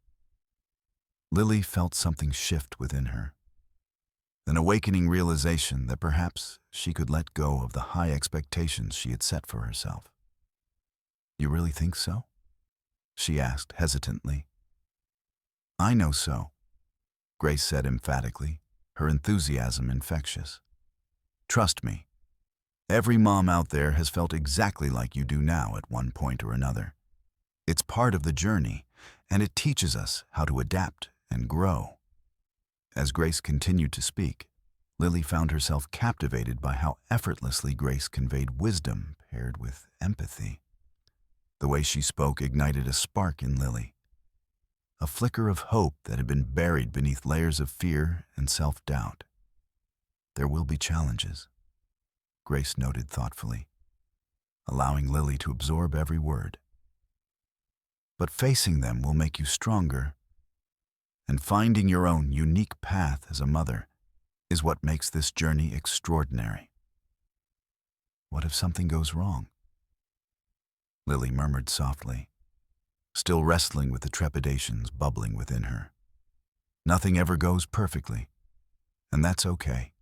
Lily felt something shift within her, an awakening realization that perhaps she could let go of the high expectations she had set for herself. You really think so? She asked hesitantly. I know so, Grace said emphatically, her enthusiasm infectious. Trust me, every mom out there has felt exactly like you do now at one point or another. It's part of the journey, and it teaches us how to adapt and grow. As Grace continued to speak, Lily found herself captivated by how effortlessly Grace conveyed wisdom paired with empathy. The way she spoke ignited a spark in Lily, a flicker of hope that had been buried beneath layers of fear and self-doubt. There will be challenges, Grace noted thoughtfully, allowing Lily to absorb every word. But facing them will make you stronger, and finding your own unique path as a mother is what makes this journey extraordinary. What if something goes wrong? Lily murmured softly, still wrestling with the trepidations bubbling within her. Nothing ever goes perfectly, and that's okay,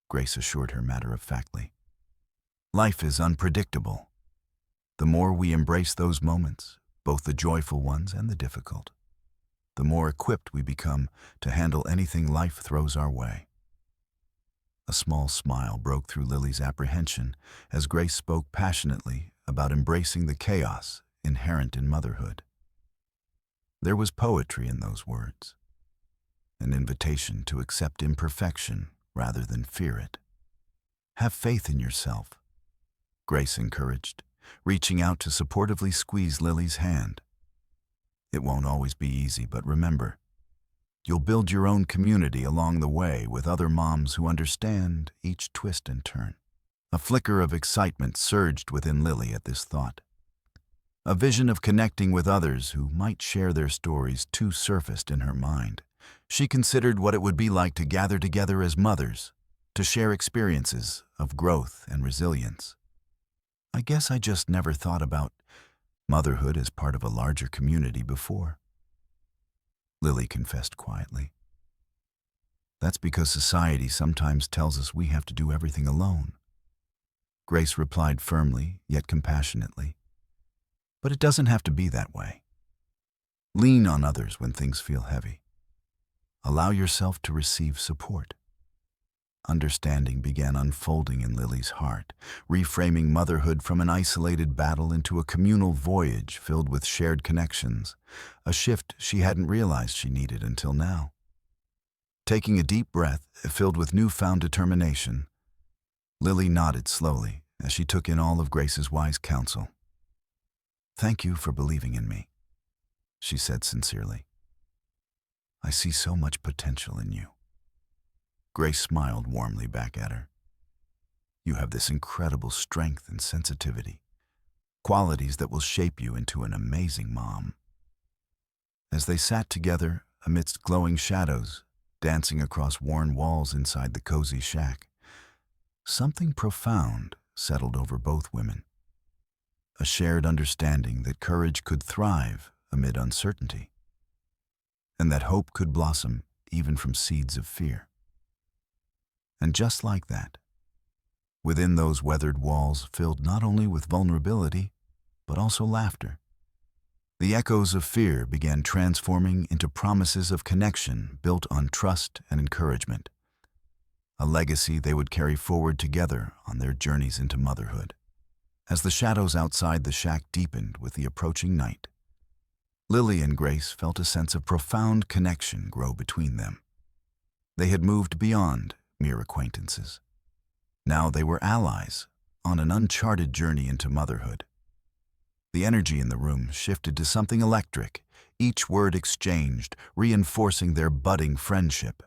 Grace assured her matter-of-factly. Life is unpredictable. The more we embrace those moments, both the joyful ones and the difficult, the more equipped we become to handle anything life throws our way. A small smile broke through Lily's apprehension as Grace spoke passionately about embracing the chaos inherent in motherhood. There was poetry in those words, an invitation to accept imperfection rather than fear it. Have faith in yourself, Grace encouraged, reaching out to supportively squeeze Lily's hand. It won't always be easy, but remember, you'll build your own community along the way with other moms who understand each twist and turn. A flicker of excitement surged within Lily at this thought. A vision of connecting with others who might share their stories too surfaced in her mind. She considered what it would be like to gather together as mothers, to share experiences of growth and resilience. I guess I just never thought about motherhood as part of a larger community before, Lily confessed quietly. That's because society sometimes tells us we have to do everything alone, Grace replied firmly, yet compassionately. But it doesn't have to be that way. Lean on others when things feel heavy. Allow yourself to receive support. Understanding began unfolding in Lily's heart, reframing motherhood from an isolated battle into a communal voyage filled with shared connections, a shift she hadn't realized she needed until now. Taking a deep breath, filled with newfound determination, Lily nodded slowly as she took in all of Grace's wise counsel. "Thank you for believing in me," she said sincerely. "I see so much potential in you." Grace smiled warmly back at her. "You have this incredible strength and sensitivity, qualities that will shape you into an amazing mom." As they sat together amidst glowing shadows, dancing across worn walls inside the cozy shack, something profound settled over both women. A shared understanding that courage could thrive amid uncertainty, and that hope could blossom even from seeds of fear. And just like that, within those weathered walls filled not only with vulnerability, but also laughter, the echoes of fear began transforming into promises of connection built on trust and encouragement, a legacy they would carry forward together on their journeys into motherhood. As the shadows outside the shack deepened with the approaching night, Lily and Grace felt a sense of profound connection grow between them. They had moved beyond mere acquaintances. Now they were allies on an uncharted journey into motherhood. The energy in the room shifted to something electric, each word exchanged, reinforcing their budding friendship,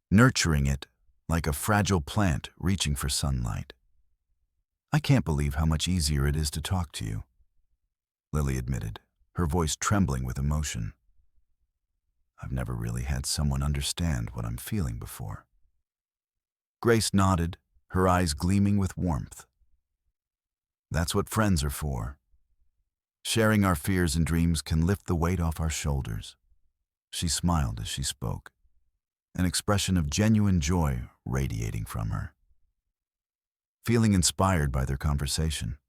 nurturing it like a fragile plant reaching for sunlight. "I can't believe how much easier it is to talk to you," Lily admitted, her voice trembling with emotion. "I've never really had someone understand what I'm feeling before." Grace nodded, her eyes gleaming with warmth. "That's what friends are for. Sharing our fears and dreams can lift the weight off our shoulders." She smiled as she spoke, an expression of genuine joy radiating from her. Feeling inspired by their conversation,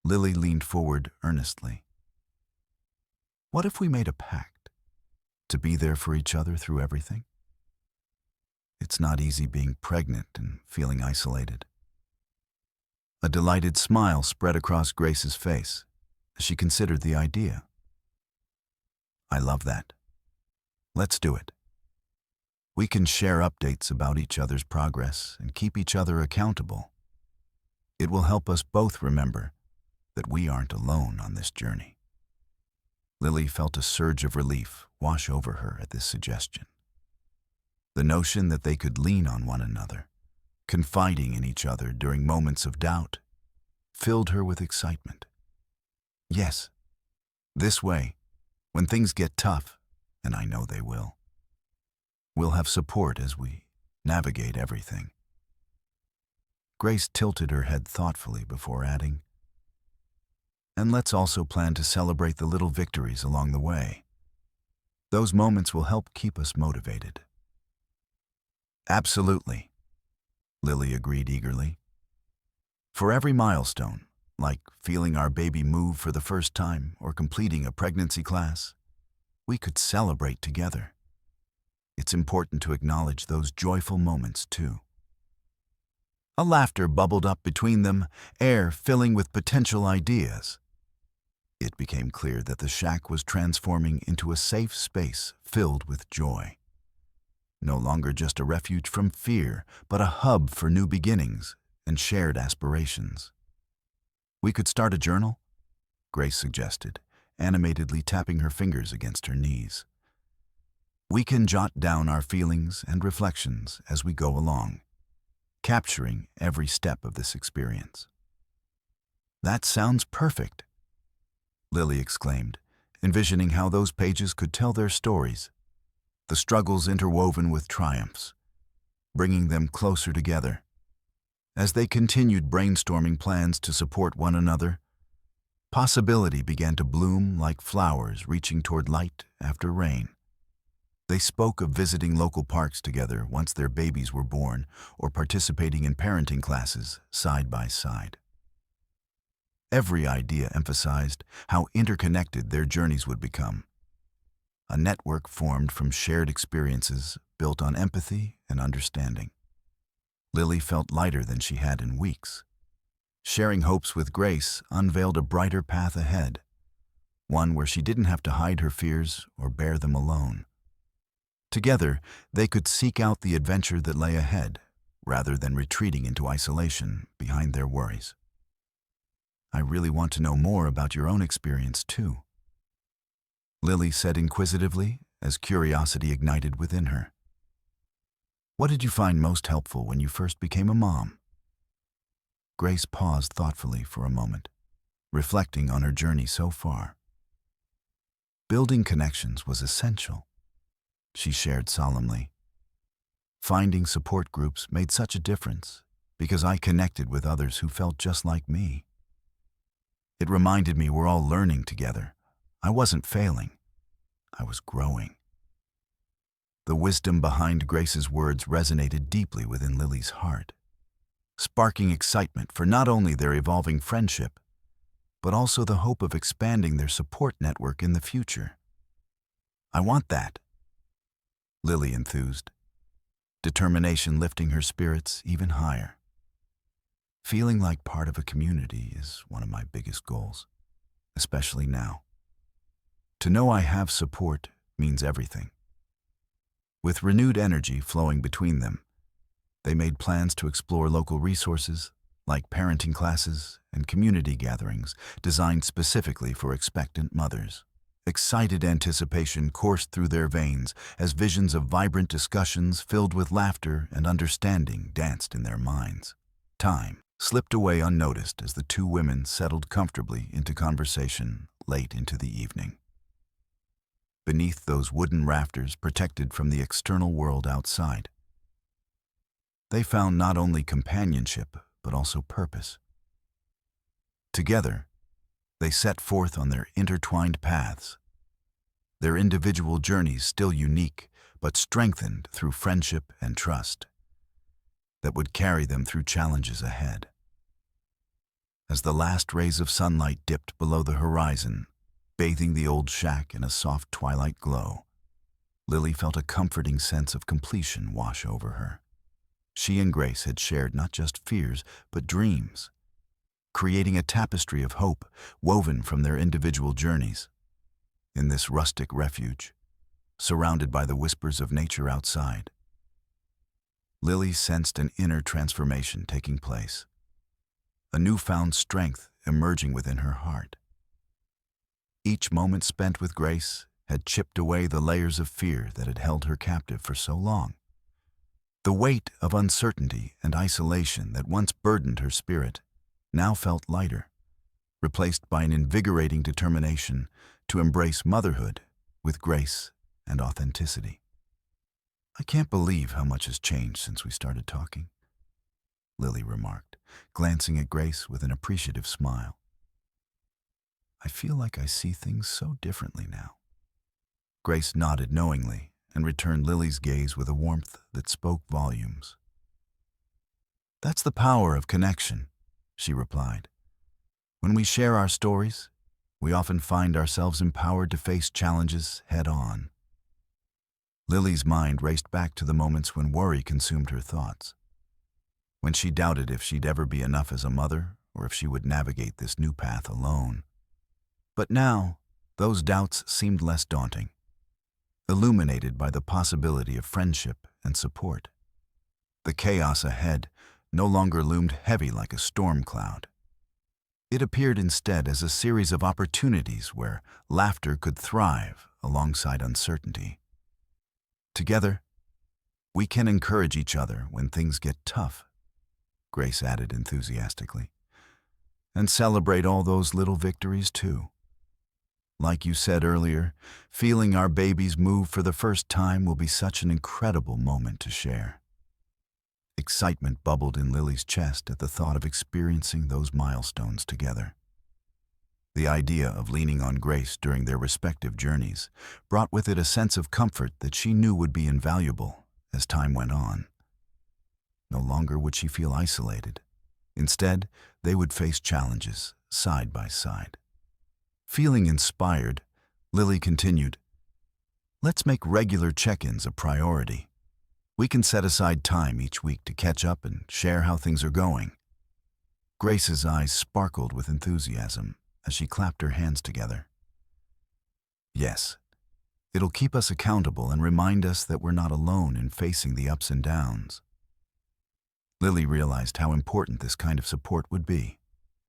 Lily leaned forward earnestly. "What if we made a pact to be there for each other through everything? It's not easy being pregnant and feeling isolated." A delighted smile spread across Grace's face as she considered the idea. "I love that. Let's do it." We can share updates about each other's progress and keep each other accountable. It will help us both remember that we aren't alone on this journey. Lily felt a surge of relief wash over her at this suggestion. The notion that they could lean on one another, confiding in each other during moments of doubt, filled her with excitement. Yes, this way, when things get tough, and I know they will, we'll have support as we navigate everything. Grace tilted her head thoughtfully before adding, and let's also plan to celebrate the little victories along the way. Those moments will help keep us motivated. Absolutely, Lily agreed eagerly. For every milestone, like feeling our baby move for the first time or completing a pregnancy class, we could celebrate together. It's important to acknowledge those joyful moments too. A laughter bubbled up between them, air filling with potential ideas. It became clear that the shack was transforming into a safe space filled with joy. No longer just a refuge from fear, but a hub for new beginnings and shared aspirations. We could start a journal? Grace suggested, animatedly tapping her fingers against her knees. We can jot down our feelings and reflections as we go along, capturing every step of this experience. That sounds perfect, Lily exclaimed, envisioning how those pages could tell their stories, the struggles interwoven with triumphs, bringing them closer together. As they continued brainstorming plans to support one another, possibility began to bloom like flowers reaching toward light after rain. They spoke of visiting local parks together once their babies were born or participating in parenting classes side by side. Every idea emphasized how interconnected their journeys would become. A network formed from shared experiences built on empathy and understanding. Lily felt lighter than she had in weeks. Sharing hopes with Grace unveiled a brighter path ahead, one where she didn't have to hide her fears or bear them alone. Together, they could seek out the adventure that lay ahead, rather than retreating into isolation behind their worries. I really want to know more about your own experience, too, Lily said inquisitively as curiosity ignited within her. What did you find most helpful when you first became a mom? Grace paused thoughtfully for a moment, reflecting on her journey so far. Building connections was essential, she shared solemnly. Finding support groups made such a difference because I connected with others who felt just like me. It reminded me we're all learning together. I wasn't failing. I was growing. The wisdom behind Grace's words resonated deeply within Lily's heart, sparking excitement for not only their evolving friendship, but also the hope of expanding their support network in the future. I want that, Lily enthused, determination lifting her spirits even higher. Feeling like part of a community is one of my biggest goals, especially now. To know I have support means everything. With renewed energy flowing between them, they made plans to explore local resources like parenting classes and community gatherings designed specifically for expectant mothers. Excited anticipation coursed through their veins as visions of vibrant discussions filled with laughter and understanding danced in their minds. Time slipped away unnoticed as the two women settled comfortably into conversation late into the evening. Beneath those wooden rafters protected from the external world outside, they found not only companionship, but also purpose. Together, they set forth on their intertwined paths, their individual journeys still unique, but strengthened through friendship and trust that would carry them through challenges ahead. As the last rays of sunlight dipped below the horizon, bathing the old shack in a soft twilight glow, Lily felt a comforting sense of completion wash over her. She and Grace had shared not just fears, but dreams, creating a tapestry of hope woven from their individual journeys. In this rustic refuge, surrounded by the whispers of nature outside, Lily sensed an inner transformation taking place, a newfound strength emerging within her heart. Each moment spent with Grace had chipped away the layers of fear that had held her captive for so long. The weight of uncertainty and isolation that once burdened her spirit now felt lighter, replaced by an invigorating determination to embrace motherhood with grace and authenticity. "I can't believe how much has changed since we started talking," Lily remarked, glancing at Grace with an appreciative smile. "I feel like I see things so differently now." Grace nodded knowingly and returned Lily's gaze with a warmth that spoke volumes. "That's the power of connection," she replied. "When we share our stories, we often find ourselves empowered to face challenges head-on." Lily's mind raced back to the moments when worry consumed her thoughts, when she doubted if she'd ever be enough as a mother or if she would navigate this new path alone. But now, those doubts seemed less daunting, illuminated by the possibility of friendship and support. The chaos ahead no longer loomed heavy like a storm cloud. It appeared instead as a series of opportunities where laughter could thrive alongside uncertainty. "Together, we can encourage each other when things get tough," Grace added enthusiastically, "and celebrate all those little victories too. Like you said earlier, feeling our babies move for the first time will be such an incredible moment to share." Excitement bubbled in Lily's chest at the thought of experiencing those milestones together. The idea of leaning on Grace during their respective journeys brought with it a sense of comfort that she knew would be invaluable as time went on. No longer would she feel isolated. Instead, they would face challenges side by side. Feeling inspired, Lily continued, "Let's make regular check-ins a priority. We can set aside time each week to catch up and share how things are going." Grace's eyes sparkled with enthusiasm as she clapped her hands together. "Yes, it'll keep us accountable and remind us that we're not alone in facing the ups and downs." Lily realized how important this kind of support would be,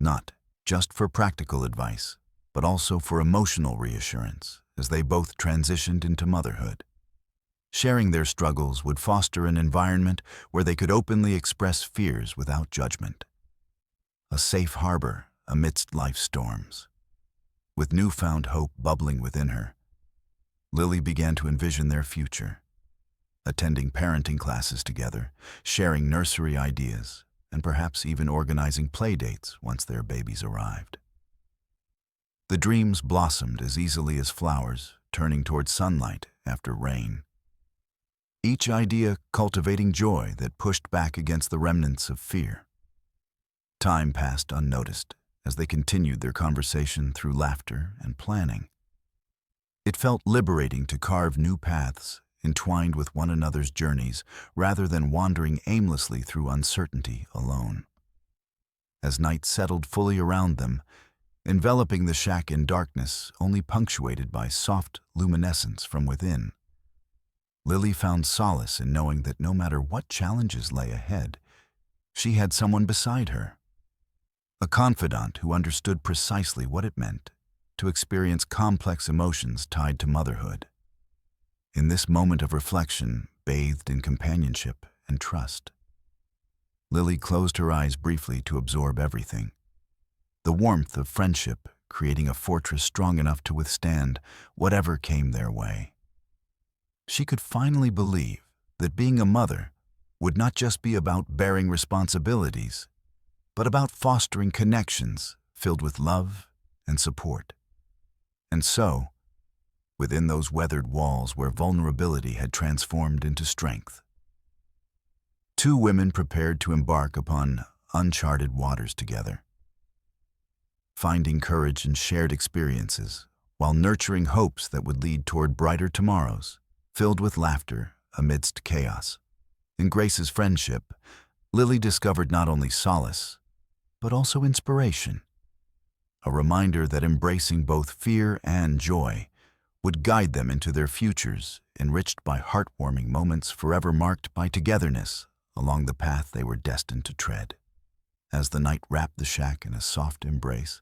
not just for practical advice, but also for emotional reassurance as they both transitioned into motherhood. Sharing their struggles would foster an environment where they could openly express fears without judgment. A safe harbor amidst life's storms. With newfound hope bubbling within her, Lily began to envision their future, attending parenting classes together, sharing nursery ideas, and perhaps even organizing play dates once their babies arrived. The dreams blossomed as easily as flowers turning toward sunlight after rain. Each idea cultivating joy that pushed back against the remnants of fear. Time passed unnoticed as they continued their conversation through laughter and planning. It felt liberating to carve new paths entwined with one another's journeys rather than wandering aimlessly through uncertainty alone. As night settled fully around them, enveloping the shack in darkness only punctuated by soft luminescence from within, Lily found solace in knowing that no matter what challenges lay ahead, she had someone beside her. A confidant who understood precisely what it meant to experience complex emotions tied to motherhood. In this moment of reflection, bathed in companionship and trust, Lily closed her eyes briefly to absorb everything. The warmth of friendship creating a fortress strong enough to withstand whatever came their way. She could finally believe that being a mother would not just be about bearing responsibilities, but about fostering connections filled with love and support. And so, within those weathered walls where vulnerability had transformed into strength, two women prepared to embark upon uncharted waters together, finding courage in shared experiences while nurturing hopes that would lead toward brighter tomorrows, filled with laughter amidst chaos. In Grace's friendship, Lily discovered not only solace, but also inspiration, a reminder that embracing both fear and joy would guide them into their futures, enriched by heartwarming moments forever marked by togetherness along the path they were destined to tread. As the night wrapped the shack in a soft embrace,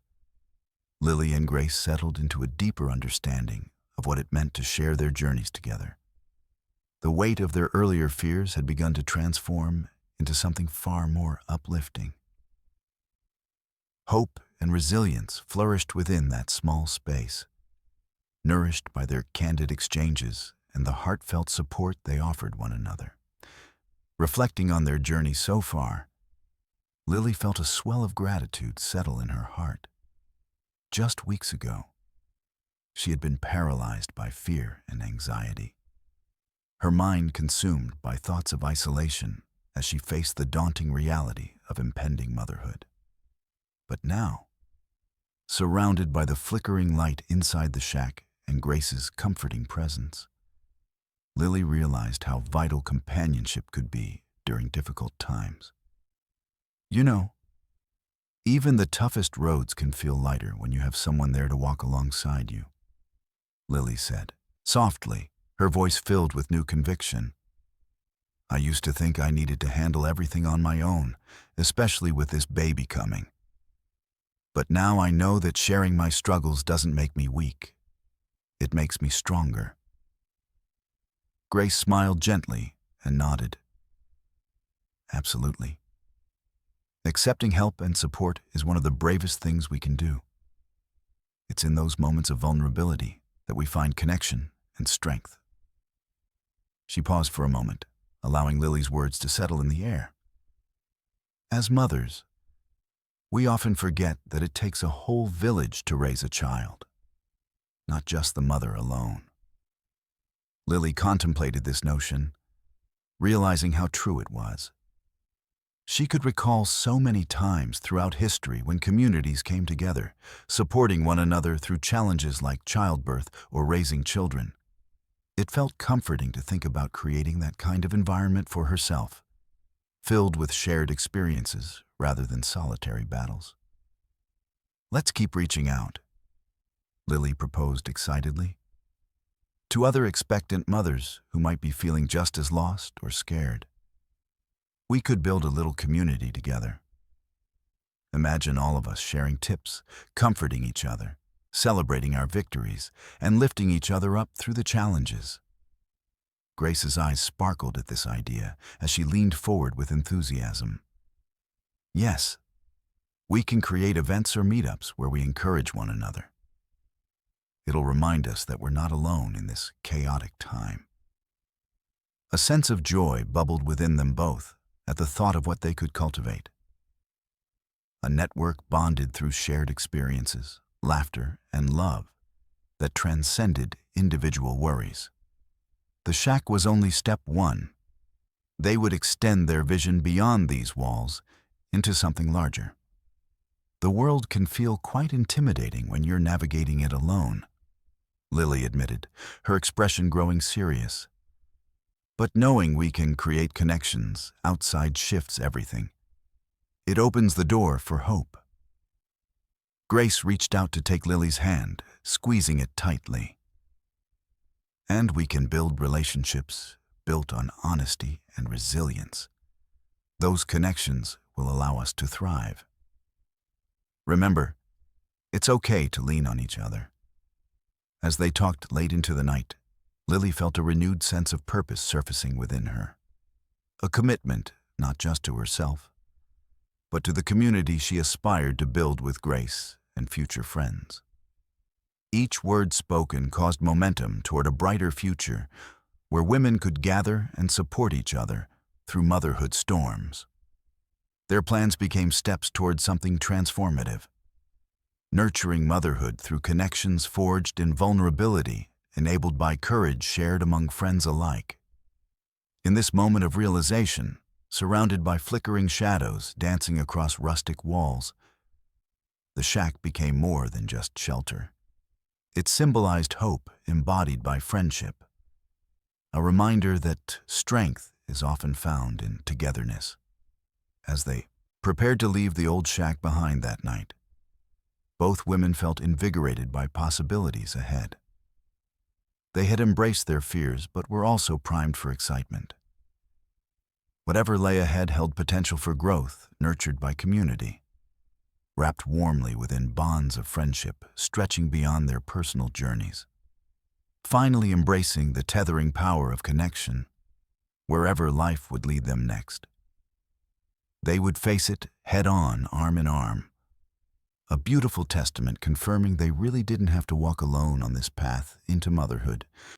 Lily and Grace settled into a deeper understanding of what it meant to share their journeys together. The weight of their earlier fears had begun to transform into something far more uplifting. Hope and resilience flourished within that small space, nourished by their candid exchanges and the heartfelt support they offered one another. Reflecting on their journey so far, Lily felt a swell of gratitude settle in her heart. Just weeks ago, she had been paralyzed by fear and anxiety, her mind consumed by thoughts of isolation as she faced the daunting reality of impending motherhood. But now, surrounded by the flickering light inside the shack and Grace's comforting presence, Lily realized how vital companionship could be during difficult times. You know, even the toughest roads can feel lighter when you have someone there to walk alongside you, Lily said, softly, her voice filled with new conviction. I used to think I needed to handle everything on my own, especially with this baby coming. But now I know that sharing my struggles doesn't make me weak. It makes me stronger. Grace smiled gently and nodded. Absolutely. Accepting help and support is one of the bravest things we can do. It's in those moments of vulnerability that we find connection and strength. She paused for a moment, allowing Lily's words to settle in the air. As mothers, we often forget that it takes a whole village to raise a child, not just the mother alone. Lily contemplated this notion, realizing how true it was. She could recall so many times throughout history when communities came together, supporting one another through challenges like childbirth or raising children. It felt comforting to think about creating that kind of environment for herself, filled with shared experiences rather than solitary battles. Let's keep reaching out, Lily proposed excitedly, to other expectant mothers who might be feeling just as lost or scared. We could build a little community together. Imagine all of us sharing tips, comforting each other, celebrating our victories, and lifting each other up through the challenges. Grace's eyes sparkled at this idea as she leaned forward with enthusiasm. Yes, we can create events or meetups where we encourage one another. It'll remind us that we're not alone in this chaotic time. A sense of joy bubbled within them both at the thought of what they could cultivate. A network bonded through shared experiences, laughter, and love that transcended individual worries. The shack was only step one. They would extend their vision beyond these walls into something larger. The world can feel quite intimidating when you're navigating it alone, Lily admitted, her expression growing serious. But knowing we can create connections outside shifts everything. It opens the door for hope. Grace reached out to take Lily's hand, squeezing it tightly. And we can build relationships built on honesty and resilience. Those connections will allow us to thrive. Remember, it's okay to lean on each other. As they talked late into the night, Lily felt a renewed sense of purpose surfacing within her. A commitment not just to herself, but to the community she aspired to build with Grace and future friends. Each word spoken caused momentum toward a brighter future where women could gather and support each other through motherhood storms. Their plans became steps toward something transformative, nurturing motherhood through connections forged in vulnerability, enabled by courage shared among friends alike. In this moment of realization, surrounded by flickering shadows dancing across rustic walls, the shack became more than just shelter. It symbolized hope embodied by friendship, a reminder that strength is often found in togetherness. As they prepared to leave the old shack behind that night, both women felt invigorated by possibilities ahead. They had embraced their fears, but were also primed for excitement. Whatever lay ahead held potential for growth, nurtured by community, wrapped warmly within bonds of friendship stretching beyond their personal journeys. Finally embracing the tethering power of connection, wherever life would lead them next. They would face it head-on, arm in arm, a beautiful testament confirming they really didn't have to walk alone on this path into motherhood.